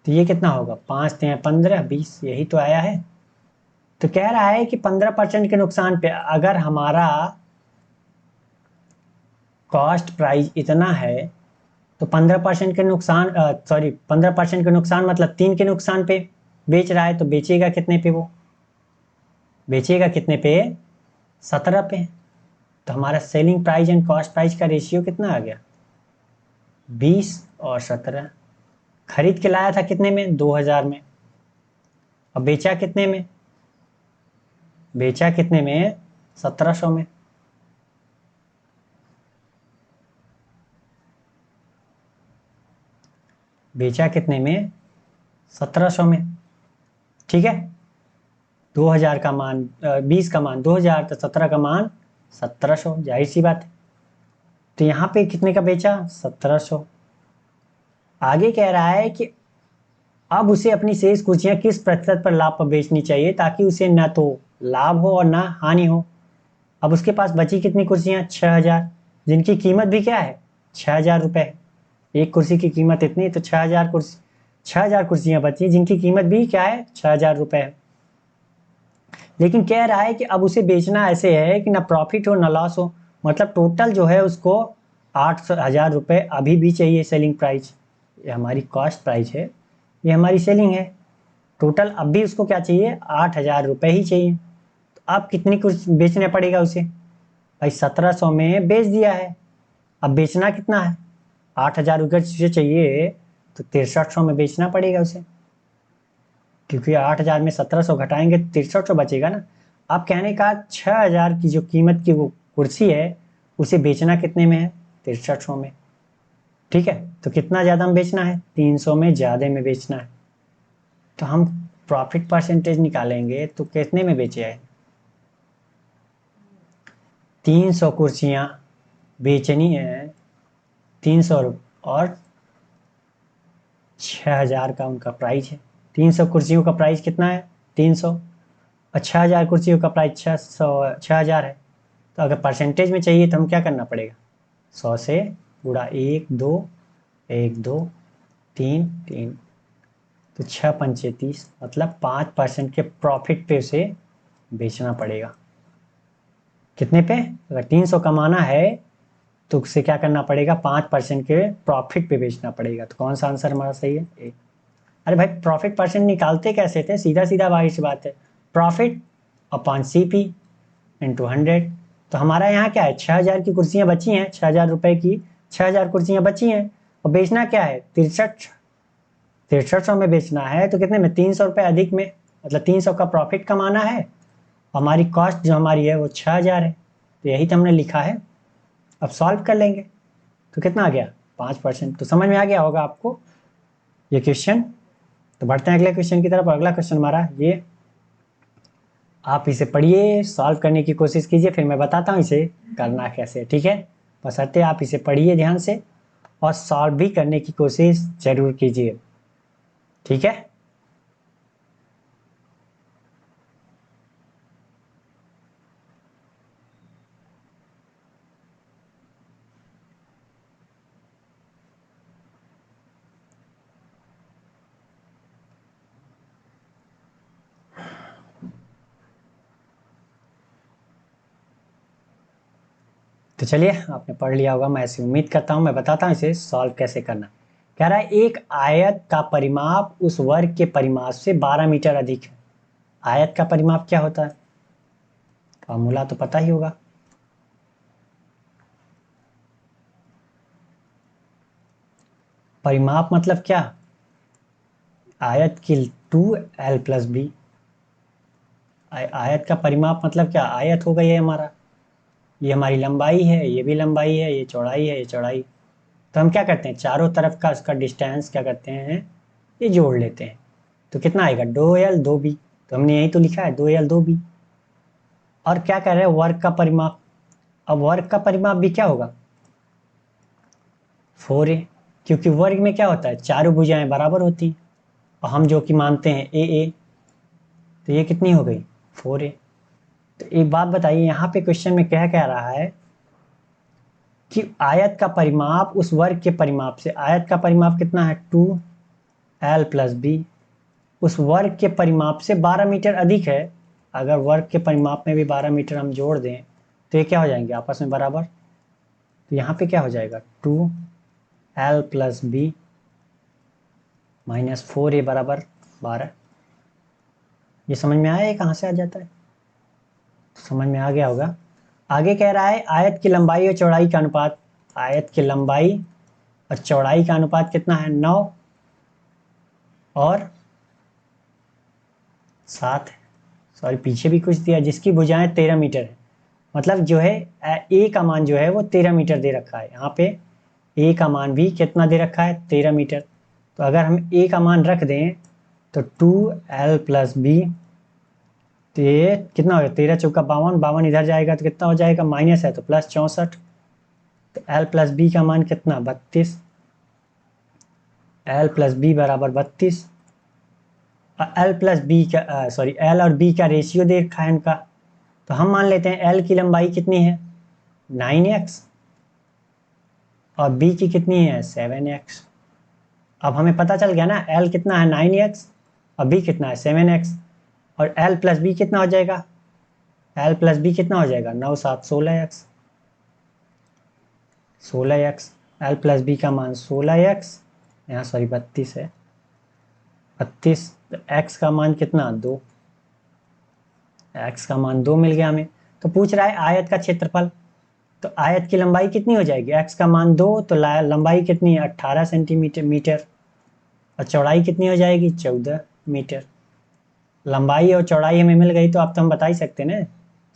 तो ये कितना होगा? 5 3 15 20, यही तो आया है। तो कह रहा है कि 15% के नुकसान पे अगर हमारा कॉस्ट प्राइस इतना है, तो 15% के नुकसान, सॉरी 15% के नुकसान मतलब 3 के नुकसान पे बेच रहा है, तो बेचेगा कितने पे? वो बेचेगा कितने पे? 17 पे। तो हमारा selling price and cost price का रेशियो कितना आ गया? 20 और 17। खरीद के लाया था कितने में? 2,000 में। और बेचा कितने में? बेचा कितने में? 1,700 में। बेचा कितने में? 1,700 में। ठीक है, 2,000 का मान, 20 का मान 2,000, तो 17 का मान 1,700, जाहिर सी बात है। तो यहाँ पे कितने का बेचा? 1,700। आगे कह रहा है कि अब उसे अपनी शेष कुर्सियां किस प्रतिशत पर लाभ पर बेचनी चाहिए, ताकि उसे न तो लाभ हो और ना हानि हो। अब उसके पास बची कितनी कुर्सियां? 6,000, जिनकी कीमत भी क्या है? 6,000 रुपए। एक कुर्सी की कीमत इतनी, तो 6,000 कुर्सी, 6,000 कुर्सियां बची जिनकी कीमत भी क्या है? 6,000 रुपए है। लेकिन कह रहा है कि अब उसे बेचना ऐसे है कि ना प्रॉफिट हो ना लॉस हो। मतलब टोटल जो है उसको 8,000 रुपए अभी भी चाहिए सेलिंग प्राइस। ये हमारी कॉस्ट प्राइस है, ये हमारी सेलिंग है। टोटल अब भी उसको क्या चाहिए? 8,000 रुपए ही चाहिए। तो अब कितनी कुछ बेचना पड़ेगा उसे? भाई 1,700 में बेच दिया है, अब बेचना कितना है? 8,000 रुपये चाहिए, तो 6,300 में बेचना पड़ेगा उसे, क्योंकि 8,000 में 1,700 घटाएंगे तो 6,300 बचेगा ना। अब कहने का 6,000 की जो कीमत की वो कुर्सी है, उसे बेचना कितने में है? 6,300 में। ठीक है, तो कितना ज़्यादा में बेचना है? 300 में ज़्यादा में बेचना है। तो हम प्रॉफिट परसेंटेज निकालेंगे तो कितने में बेचे है? 300 कुर्सियाँ बेचनी है, 300 और 6,000 का उनका प्राइस है। 300 कुर्सियों का प्राइस कितना है? 300। और 6,000 कुर्सियों का प्राइस 6,000 है। तो अगर परसेंटेज में चाहिए तो हम क्या करना पड़ेगा? 100 से गुणा 1 2 1 2 3 3, तो 6 पंचे 30, मतलब 5% के प्रॉफिट पे उसे बेचना पड़ेगा। कितने पे? अगर 300 कमाना है तो उसे क्या करना पड़ेगा? 5% के प्रॉफिट पे बेचना पड़ेगा। तो कौन सा आंसर हमारा सही है? ए। अरे भाई, प्रॉफिट परसेंट निकालते कैसे थे? सीधा सीधा भाई सी बात है, प्रॉफिट अपॉन CP इंटू 100। तो हमारा यहाँ क्या है? 6,000 की कुर्सियाँ बची हैं, 6,000 रुपए की 6,000 कुर्सियाँ बची हैं, और बेचना क्या है? 6300 में बेचना है। तो कितने में? 300 रुपये अधिक में, मतलब 300 का प्रॉफिट कमाना है। हमारी कॉस्ट जो हमारी है वो 6,000 है। तो यही तो हमने लिखा है। अब सॉल्व कर लेंगे तो कितना आ गया? 5%। तो समझ में आ गया होगा आपको ये क्वेश्चन। तो बढ़ते हैं अगले क्वेश्चन की तरफ। अगला क्वेश्चन हमारा ये, आप इसे पढ़िए, सॉल्व करने की कोशिश कीजिए, फिर मैं बताता हूँ इसे करना कैसे। ठीक है, बशर्ते आप इसे पढ़िए ध्यान से और सॉल्व भी करने की कोशिश जरूर कीजिए। ठीक है, तो चलिए, आपने पढ़ लिया होगा, मैं ऐसी उम्मीद करता हूँ। मैं बताता हूँ इसे सॉल्व कैसे करना। कह रहा है एक आयत का परिमाप उस वर्ग के परिमाप से 12 मीटर अधिक है। आयत का परिमाप क्या होता है? फॉर्मूला तो पता ही होगा। परिमाप मतलब क्या? आयत की 2l+b। आयत का परिमाप मतलब क्या? आयत होगा ये हमारा, ये हमारी लंबाई है, ये भी लंबाई है, ये चौड़ाई है, ये चौड़ाई। तो हम क्या करते हैं? चारों तरफ का उसका डिस्टेंस क्या करते हैं? ये जोड़ लेते हैं। तो कितना आएगा? 2l 2b। तो हमने यही तो लिखा है 2l 2b। और क्या कह रहे हैं? वर्ग का परिमाप। अब वर्ग का परिमाप भी क्या होगा? 4a। क्योंकि वर्ग में क्या होता है? चारों भुजाएं बराबर होती हैं, और हम जो कि मानते हैं a। तो ये कितनी हो गई? 4a। तो एक बात बताइए, यहाँ पे क्वेश्चन में क्या कह रहा है कि आयत का परिमाप उस वर्ग के परिमाप से, आयत का परिमाप कितना है? 2l+b, उस वर्ग के परिमाप से 12 मीटर अधिक है। अगर वर्ग के परिमाप में भी 12 मीटर हम जोड़ दें तो ये क्या हो जाएंगे? आपस में बराबर। तो यहाँ पे क्या हो जाएगा? 2l+b माइनस 4a बराबर 12। ये समझ में आया? ये कहाँ से आ जाता है? तो समझ में आ गया होगा। आगे कह रहा है आयत की लंबाई और चौड़ाई का अनुपात। आयत की लंबाई और चौड़ाई का अनुपात कितना है? 9 और 7 है। सॉरी, पीछे भी कुछ दिया, जिसकी भुजाएं 13 मीटर है। मतलब जो है ए का मान जो है वो 13 मीटर दे रखा है। यहाँ पे ए का मान भी कितना दे रखा है? 13 मीटर। तो अगर हम ए का मान रख दें तो 2l+b, तो ये कितना हो गया? 13 चौका 52, 52 इधर जाएगा तो कितना हो जाएगा? माइनस है तो प्लस 64। तो l+b का मान कितना? 32। l+b बराबर 32। एल और बी का रेशियो दे रखा है इनका। तो हम मान लेते हैं एल की लंबाई कितनी है? 9x, और बी की कितनी है? 7x। अब हमें पता चल गया ना, एल कितना है? 9x, और बी कितना है? 7x। और l+b कितना हो जाएगा? l+b कितना हो जाएगा? 9 7 16x। 16x, l+b का मान 16x, यहाँ सॉरी 32 है, 32। तो x का मान कितना? 2। x का मान 2 मिल गया हमें। तो पूछ रहा है आयत का क्षेत्रफल। तो आयत की लंबाई कितनी हो जाएगी? x का मान 2, तो लंबाई कितनी है? 18 सेंटीमीटर मीटर, और चौड़ाई कितनी हो जाएगी? 14 मीटर। लंबाई और चौड़ाई हमें मिल गई, तो अब तो हम बता ही सकते हैं ना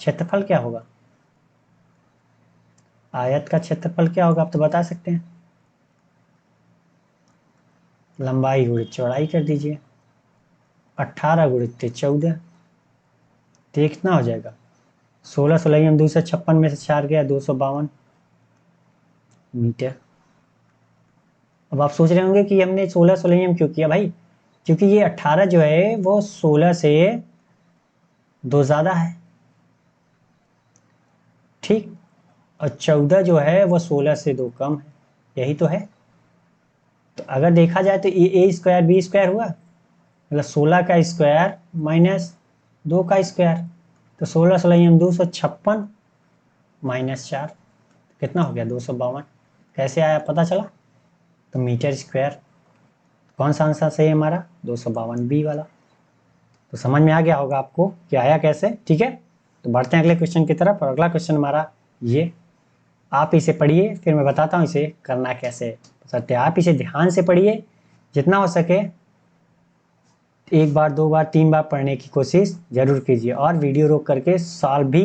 क्षेत्रफल क्या होगा। आयत का क्षेत्रफल क्या होगा, आप तो बता सकते हैं। लंबाई गुणित चौड़ाई कर दीजिए, 18 गुणित 14, तो ये कितना हो जाएगा? 16 16 हम 256 में से 4 गया, 252 मीटर। अब आप सोच रहे होंगे कि हमने 16 16 क्यों किया भाई, क्योंकि ये 18 जो है वो 16 से 2 ज़्यादा है, ठीक, और 14 जो है वो 16 से 2 कम है, यही तो है। तो अगर देखा जाए तो ए स्क्वायर बी स्क्वायर हुआ, मतलब 16 का स्क्वायर माइनस 2 का स्क्वायर, तो 16 16 256 माइनस 4, कितना हो गया 252। कैसे आया पता चला, तो मीटर स्क्वायर। कौन सा आंसर सही है हमारा, 252 बी वाला। तो समझ में आ गया होगा आपको कि आया कैसे, ठीक है। तो बढ़ते हैं अगले क्वेश्चन की तरफ, और अगला क्वेश्चन हमारा ये, आप इसे पढ़िए फिर मैं बताता हूँ इसे करना कैसे है। सत्य आप इसे ध्यान से पढ़िए, जितना हो सके एक बार 2 बार 3 बार पढ़ने की कोशिश जरूर कीजिए, और वीडियो रोक करके सॉल्व भी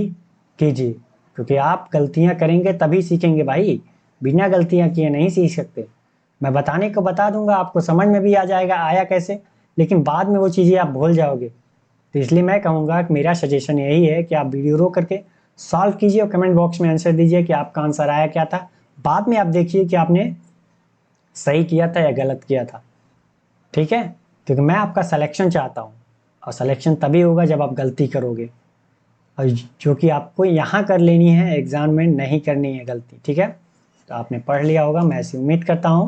कीजिए, क्योंकि आप गलतियां करेंगे तभी सीखेंगे भाई, बिना गलतियां किए नहीं सीख सकते। मैं बताने को बता दूंगा, आपको समझ में भी आ जाएगा आया कैसे, लेकिन बाद में वो चीज़ें आप भूल जाओगे। तो इसलिए मैं कहूँगा कि मेरा सजेशन यही है कि आप वीडियो रोक करके सॉल्व कीजिए और कमेंट बॉक्स में आंसर दीजिए कि आपका आंसर आया क्या था। बाद में आप देखिए कि आपने सही किया था या गलत किया था, ठीक है, क्योंकि मैं आपका सिलेक्शन चाहता हूँ, और सिलेक्शन तभी होगा जब आप गलती करोगे, और जो कि आपको यहाँ कर लेनी है, एग्जाम में नहीं करनी है गलती, ठीक है। तो आपने पढ़ लिया होगा, मैं ऐसी उम्मीद करता हूँ।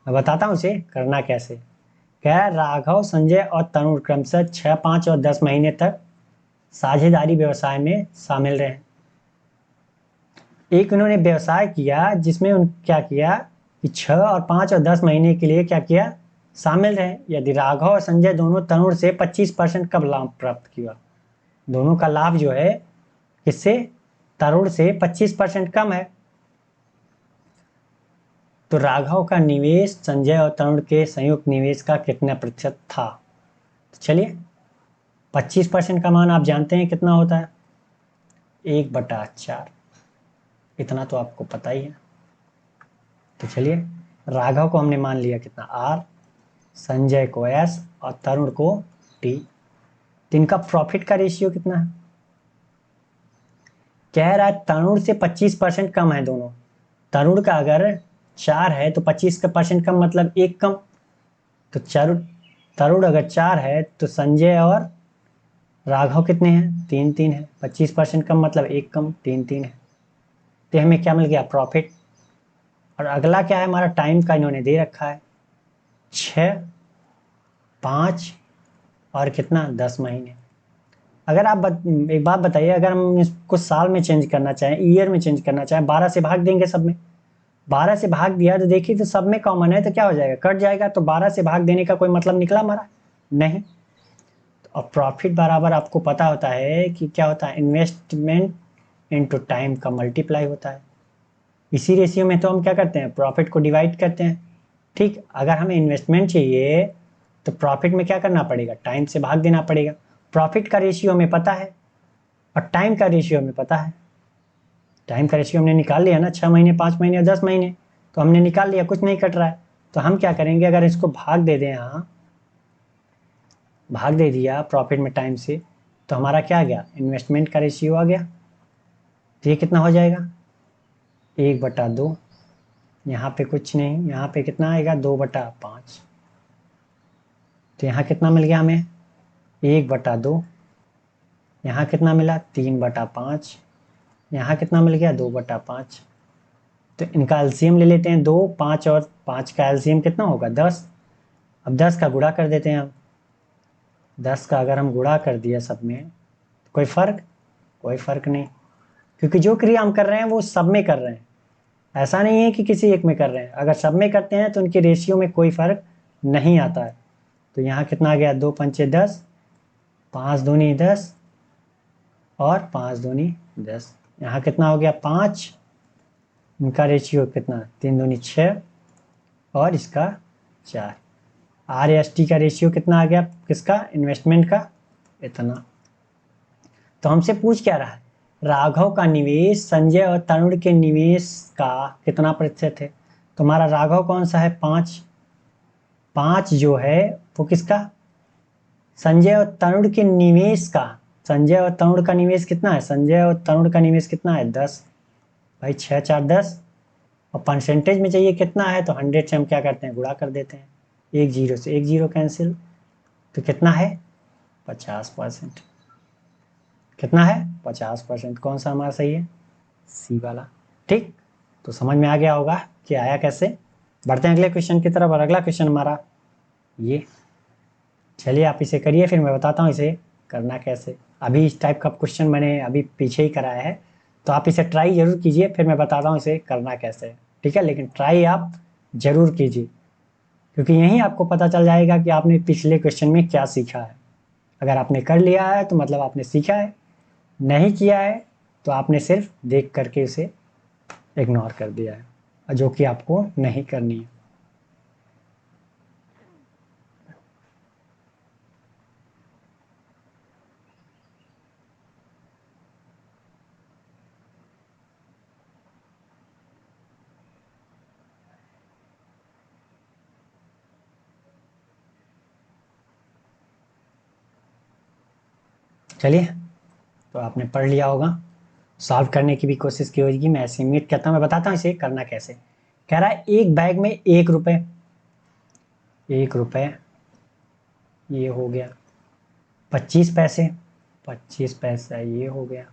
मैं बताता हूँ इसे करना कैसे। क्या राघव संजय और तरुण क्रमशः 6 5 और 10 महीने तक साझेदारी व्यवसाय में शामिल रहे। एक उन्होंने व्यवसाय किया जिसमें उन क्या किया कि 6 और 5 और 10 महीने के लिए क्या किया, शामिल रहे। यदि राघव और संजय दोनों तरुण से 25% कब लाभ प्राप्त किया, दोनों का लाभ जो है किससे, तरुण से 25% कम है। तो राघव का निवेश संजय और तरुण के संयुक्त निवेश का कितना प्रतिशत था। तो चलिए 25% का मान आप जानते हैं कितना होता है, 1/4, इतना तो आपको पता ही है। तो चलिए राघव को हमने मान लिया कितना R, संजय को S और तरुण को T। तो इनका प्रॉफिट का रेशियो कितना है, कह रहा है तरुण से 25% कम है दोनों। तरुण का अगर 4 है तो 25% कम मतलब 1 कम। तो तरुण अगर 4 है तो संजय और राघव कितने हैं, 3 3 है। 25% कम मतलब 1 कम, 3 3 है। तो हमें क्या मिल गया, प्रॉफिट। और अगला क्या है हमारा, टाइम का इन्होंने दे रखा है 6 5 और कितना 10 महीने। अगर आप एक बात बताइए, अगर हम इसको साल में चेंज करना चाहें, ईयर में चेंज करना चाहें, 12 से भाग देंगे सब में, 12 से भाग दिया तो देखिए तो सब में कॉमन है, तो क्या हो जाएगा, कट जाएगा। तो 12 से भाग देने का कोई मतलब निकला हमारा, नहीं। और प्रॉफिट बराबर आपको पता होता है कि क्या होता है, इन्वेस्टमेंट इनटू टाइम का मल्टीप्लाई होता है। इसी रेशियो में तो हम क्या करते हैं, प्रॉफिट को डिवाइड करते हैं, ठीक। अगर हमें इन्वेस्टमेंट चाहिए तो प्रॉफिट में क्या करना पड़ेगा, टाइम से भाग देना पड़ेगा। प्रॉफिट का रेशियो हमें पता है और टाइम का रेशियो हमें पता है। टाइम का रेशियो हमने निकाल लिया ना, 6 महीने 5 महीने और 10 महीने, तो हमने निकाल लिया, कुछ नहीं कट रहा है। तो हम क्या करेंगे, अगर इसको भाग दे दें, यहाँ भाग दे दिया प्रॉफिट में टाइम से, तो हमारा क्या आ गया, इन्वेस्टमेंट का रेशियो आ गया। तो ये कितना हो जाएगा, 1/2। यहाँ पे कुछ नहीं, यहाँ पे कितना आएगा, 2/5। तो यहाँ कितना मिल गया हमें, 1/2। यहाँ कितना मिला, 3/5। यहाँ कितना मिल गया, 2/5। तो इनका एलसीएम ले लेते हैं, 2 5 और 5 का एलसीएम कितना होगा, 10। अब 10 का गुणा कर देते हैं हम, 10 का अगर हम गुणा कर दिया सब में, तो कोई फर्क नहीं, क्योंकि जो क्रिया हम कर रहे हैं वो सब में कर रहे हैं, ऐसा नहीं है कि किसी एक में कर रहे हैं। अगर सब में करते हैं तो उनके रेशियो में कोई फर्क नहीं आता है। तो यहाँ कितना आ गया, 2 पंचे 10, 5 दूनी 10 और 5 दूनी 10। यहाँ कितना हो गया, 5। इनका रेशियो कितना, 3 दूनी 6 और इसका 4। RST का रेशियो कितना आ गया, किसका, इन्वेस्टमेंट का, इतना। तो हमसे पूछ क्या रहा है, राघव का निवेश संजय और तरुण के निवेश का कितना प्रतिशत है। तो हमारा राघव कौन सा है, 5। 5 जो है वो किसका, संजय और तरुण के निवेश का। संजय और तरुण का निवेश कितना है, संजय और तरुण का निवेश कितना है, 10। भाई 6 4 10 और परसेंटेज में चाहिए कितना है, तो 100 से हम क्या करते हैं, गुणा कर देते हैं। एक जीरो से एक जीरो कैंसिल, तो कितना है, 50%। कितना है, 50%। कौन सा हमारा सही है, सी वाला। ठीक, तो समझ में आ गया होगा कि आया कैसे। बढ़ते हैं अगले क्वेश्चन की तरफ, और अगला क्वेश्चन हमारा ये, चलिए आप इसे करिए, फिर मैं बताता हूँ इसे करना कैसे। अभी इस टाइप का क्वेश्चन मैंने अभी पीछे ही कराया है, तो आप इसे ट्राई जरूर कीजिए, फिर मैं बताता हूँ इसे करना कैसे है। ठीक है, लेकिन ट्राई आप जरूर कीजिए, क्योंकि यहीं आपको पता चल जाएगा कि आपने पिछले क्वेश्चन में क्या सीखा है। अगर आपने कर लिया है तो मतलब आपने सीखा है, नहीं किया है तो आपने सिर्फ देख करके उसे इग्नोर कर दिया है, जो कि आपको नहीं करनी है। चलिए, तो आपने पढ़ लिया होगा, सॉल्व करने की भी कोशिश की होगी, मैं ऐसे उम्मीद करता हूँ। मैं बताता हूँ इसे करना कैसे। कह रहा है एक बैग में 1 रुपए, 1 रुपए ये हो गया, 25 पैसे, 25 पैसा ये हो गया,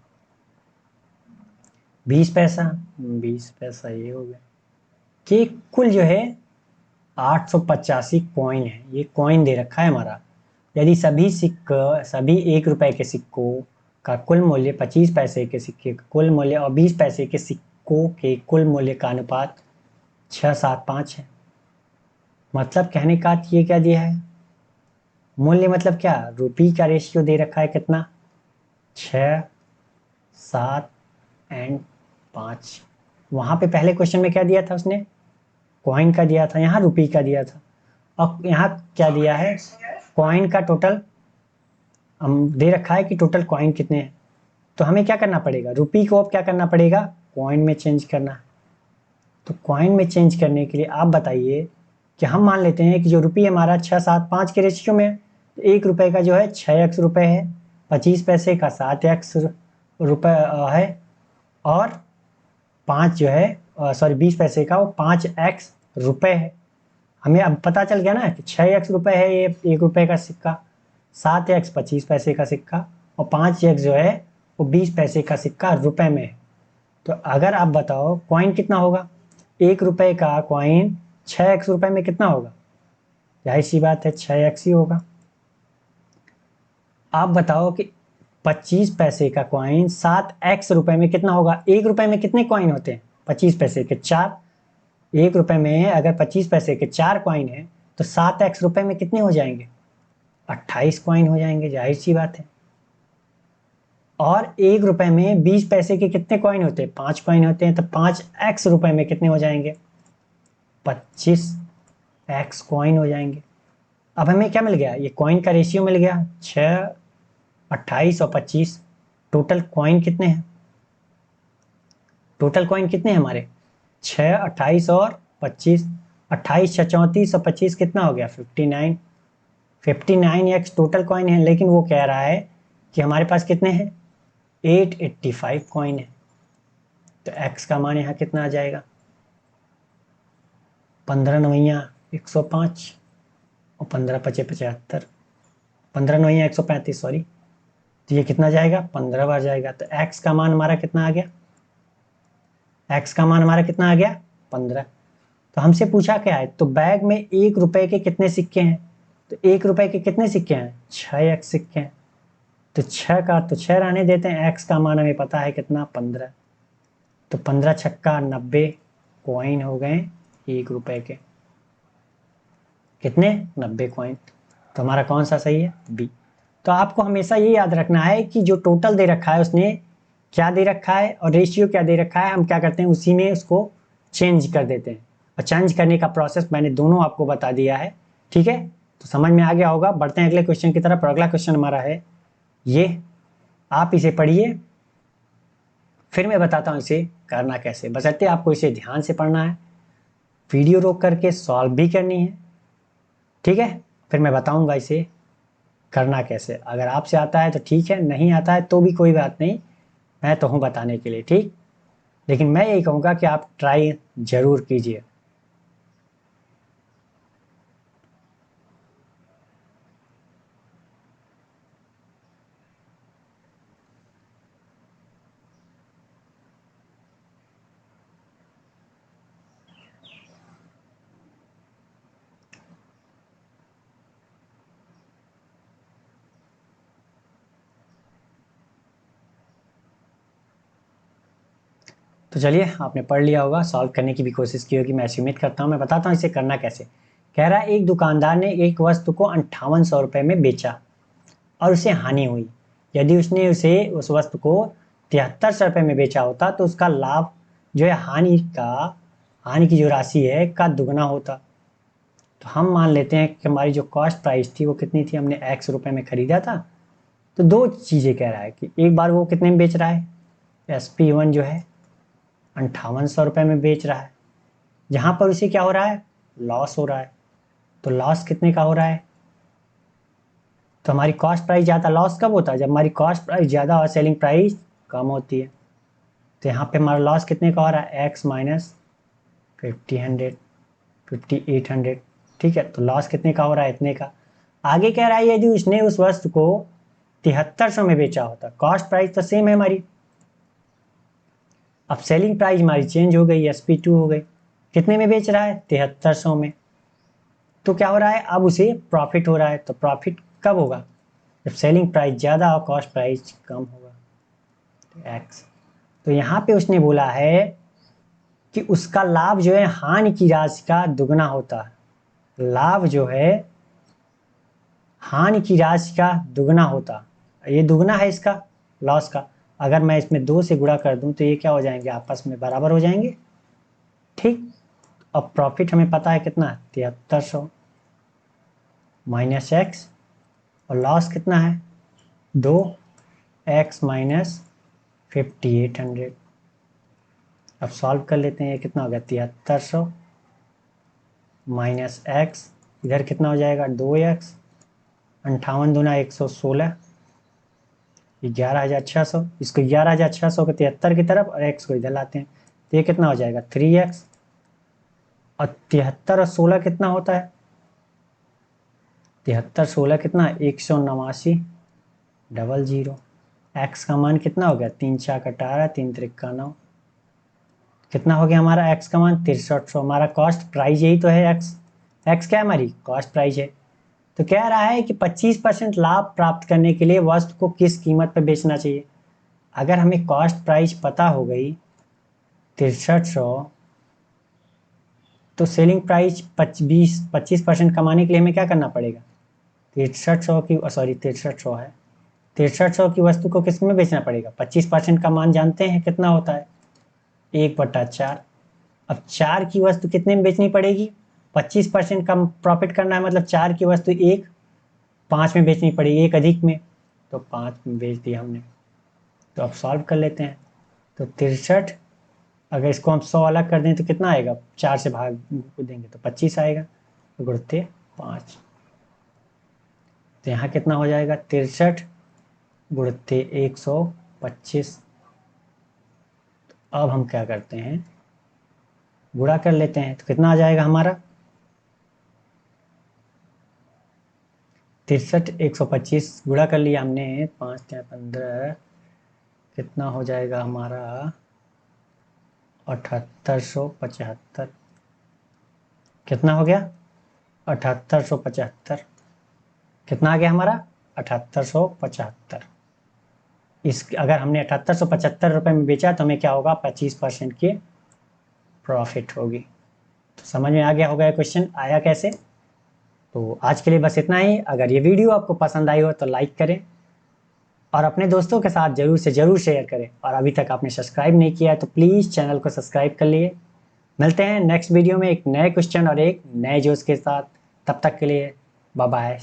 20 पैसा, 20 पैसा ये हो गया, कि कुल जो है 885 कॉइन है। ये कॉइन दे रखा है हमारा। यदि सभी 1 रुपए के सिक्कों का कुल मूल्य 25 पैसे के सिक्के का कुल मूल्य और 20 पैसे के सिक्कों के कुल मूल्य का अनुपात 675 है। मतलब कहने का अर्थ ये क्या दिया है, मूल्य मतलब क्या, रुपये का रेशियो दे रखा है कितना, 6, 7 एंड 5। वहां पे पहले क्वेश्चन में क्या दिया था उसने, कॉइन का दिया था, यहाँ रुपये का दिया था। और यहाँ क्या दिया है, कॉइन का टोटल हम दे रखा है कि टोटल कॉइन कितने हैं। तो हमें क्या करना पड़ेगा, रुपये को अब क्या करना पड़ेगा, कॉइन में चेंज करना। तो कॉइन में चेंज करने के लिए आप बताइए कि हम मान लेते हैं कि जो रुपये हमारा 675 के रेशियो में है, तो 1 रुपए का जो है 6x रुपए है, 25 पैसे का 7x रुपए है, और 5 जो है सॉरी 20 पैसे का वो 5x रुपए है। हमें अब पता चल गया ना कि 6x रुपए है ये 1 रुपए का सिक्का, 7x 25 पैसे का सिक्का, और 5x जो है वो 20 पैसे का सिक्का रुपए में है। तो अगर आप बताओ कॉइन कितना होगा, 1 रुपए का कॉइन 6x रुपए में कितना होगा, जाहिर सी बात है 6x ही होगा। आप बताओ कि 25 पैसे का कॉइन 7x रुपए में कितना होगा। 1 रुपए में कितने कॉइन होते हैं, 25 पैसे के 4। 1 रुपए में अगर 25 पैसे के 4 कॉइन है, तो 7x रुपए में कितने हो जाएंगे, 28 कॉइन हो जाएंगे, जाहिर सी बात है। और 1 रुपए में 20 पैसे के कितने कॉइन होते हैं, 5 कॉइन होते हैं, तो 5x रुपए में कितने हो जाएंगे, 25x कॉइन हो जाएंगे। अब हमें क्या मिल गया, ये कॉइन का रेशियो मिल गया, 6, 28 और 25। टोटल कॉइन कितने हैं, टोटल कॉइन कितने हैं हमारे, 6, 28 और 25। 28 6 34 और 25 कितना हो गया, 59। 59x टोटल कॉइन है, लेकिन वो कह रहा है कि हमारे पास कितने हैं, 885 कॉइन है। तो x का मान यहाँ कितना आ जाएगा, 15 नवैया 105 और 15 पचे 75, 15 नवैया 135 सॉरी। तो ये कितना जाएगा, 15 बार जाएगा। तो x का मान हमारा कितना आ गया, x का मान हमारा कितना आ गया, 15। तो हमसे पूछा क्या है, तो बैग में 1 रुपए के कितने सिक्के हैं, तो 1 रुपए के कितने सिक्के हैं, 6x सिक्के हैं। तो 6 का तो 6 रहने देते हैं, x का मान हमें पता है कितना, 15। तो 15 छक्का 90 कॉइन हो गए 1 रुपए के, कितने, 90 कॉइन। तो हमारा कौन सा सही है, बी। तो आपको हमेशा ये याद रखना है कि जो टोटल दे रखा है उसने क्या दे रखा है और रेशियो क्या दे रखा है, हम क्या करते हैं उसी में उसको चेंज कर देते हैं। और चेंज करने का प्रोसेस मैंने दोनों आपको बता दिया है, ठीक है। तो समझ में आ गया होगा। बढ़ते हैं अगले क्वेश्चन की तरफ। अगला क्वेश्चन हमारा है ये, आप इसे पढ़िए, फिर मैं बताता हूँ इसे करना कैसे। बशर्ते आपको इसे ध्यान से पढ़ना है, वीडियो रोक करके सॉल्व भी करनी है, ठीक है। फिर मैं बताऊंगा इसे करना कैसे। अगर आपसे आता है तो ठीक है, नहीं आता है तो भी कोई बात नहीं, मैं तो हूँ बताने के लिए, ठीक। लेकिन मैं यही कहूँगा कि आप ट्राई ज़रूर कीजिए। तो चलिए, आपने पढ़ लिया होगा, सॉल्व करने की भी कोशिश की होगी, मैं ऐसी उम्मीद करता हूँ। मैं बताता हूँ इसे करना कैसे। कह रहा है एक दुकानदार ने एक वस्तु को 5800 रुपये में बेचा और उसे हानि हुई। यदि उसने उसे उस वस्तु को 7300 रुपये में बेचा होता तो उसका लाभ जो है हानि की जो राशि है का दुगना होता। तो हम मान लेते हैं कि हमारी जो कॉस्ट प्राइस थी वो कितनी थी, हमने x रुपये में खरीदा था। तो दो चीज़ें कह रहा है कि एक बार वो कितने में बेच रहा है, SP1 जो है 5800 रुपये में बेच रहा है, जहाँ पर उसे क्या हो रहा है, लॉस हो रहा है। तो लॉस कितने का हो रहा है, तो हमारी कॉस्ट प्राइस ज़्यादा, लॉस कब होता है, जब हमारी कॉस्ट प्राइस ज़्यादा और सेलिंग प्राइस कम होती है। तो यहाँ पे हमारा लॉस कितने का हो रहा है, x माइनस 5800, ठीक है। तो लॉस कितने का हो रहा है, इतने का। आगे कह रहा है यदि उसने उस वस्तु को 7300 में बेचा होता, कॉस्ट प्राइस तो सेम है हमारी, अब सेलिंग प्राइस हमारी चेंज हो गई, SP2 हो गई। कितने में बेच रहा है, 7300 में। तो क्या हो रहा है, अब उसे प्रॉफिट हो रहा है। तो प्रॉफिट कब होगा, जब सेलिंग प्राइस ज़्यादा और कॉस्ट प्राइस कम होगा, तो एक्स। तो यहाँ पे उसने बोला है कि उसका लाभ जो है हानि की राशि का दुगना होता है। लाभ जो है हानि की राशि का दुगना होता, ये दुगना है इसका लॉस का। अगर मैं इसमें 2 से गुणा कर दूं तो ये क्या हो जाएंगे, आपस में बराबर हो जाएंगे, ठीक। अब प्रॉफिट हमें पता है कितना है, 7300 माइनस एक्स, और लॉस कितना है, 2x माइनस 5800। अब सॉल्व कर लेते हैं, ये कितना हो गया, 7300 माइनस एक्स, इधर कितना हो जाएगा, 2x, 58 दूना 116, 11600, इसको 11600 को 73 की तरफ और x को इधर लाते हैं, तो ये कितना हो जाएगा, 3x। और 73 और 16 कितना होता है, 73 16 कितना, 189 00। x का मान कितना हो गया, 3 4 18, 3 3 9, कितना हो गया हमारा x का मान, 6300। हमारा कॉस्ट प्राइस यही तो है, x क्या है, हमारी कॉस्ट प्राइस है। तो कह रहा है कि 25% लाभ प्राप्त करने के लिए वस्तु को किस कीमत पर बेचना चाहिए। अगर हमें कॉस्ट प्राइस पता हो गई 6300, तो सेलिंग प्राइस 25% कमाने के लिए हमें क्या करना पड़ेगा, 6300 की, सॉरी 6300 है, 6300 की वस्तु को किस में बेचना पड़ेगा, 25% का मान जानते हैं कितना होता है, 1/4। अब 4 की वस्तु कितने में बेचनी पड़ेगी, 25% का प्रॉफिट करना है, मतलब 4 की वस्तु 5 में बेचनी पड़ेगी, 1 अधिक में, तो 5 में बेच दिया हमने। तो अब सॉल्व कर लेते हैं। तो 63, अगर इसको हम 100 अलग कर दें तो कितना आएगा, 4 से भाग देंगे तो 25 आएगा, तो गुणते 5। तो यहाँ कितना हो जाएगा, 63 गुणते 125। अब हम क्या करते हैं, गुणा कर लेते हैं, तो कितना आ जाएगा हमारा, 63 125 गुणा कर लिया हमने, 5 या 15, कितना हो जाएगा हमारा, 7875। कितना हो गया, 7875, कितना आ गया हमारा, 7875। इस अगर हमने 7875 रुपये में बेचा तो हमें क्या होगा, 25% की प्रॉफिट होगी। तो समझ में आ गया होगा ये क्वेश्चन आया कैसे। तो आज के लिए बस इतना ही। अगर ये वीडियो आपको पसंद आई हो तो लाइक करें और अपने दोस्तों के साथ जरूर से जरूर शेयर करें, और अभी तक आपने सब्सक्राइब नहीं किया है तो प्लीज़ चैनल को सब्सक्राइब कर लिए। मिलते हैं नेक्स्ट वीडियो में एक नए क्वेश्चन और एक नए जोश के साथ, तब तक के लिए बाय बाय।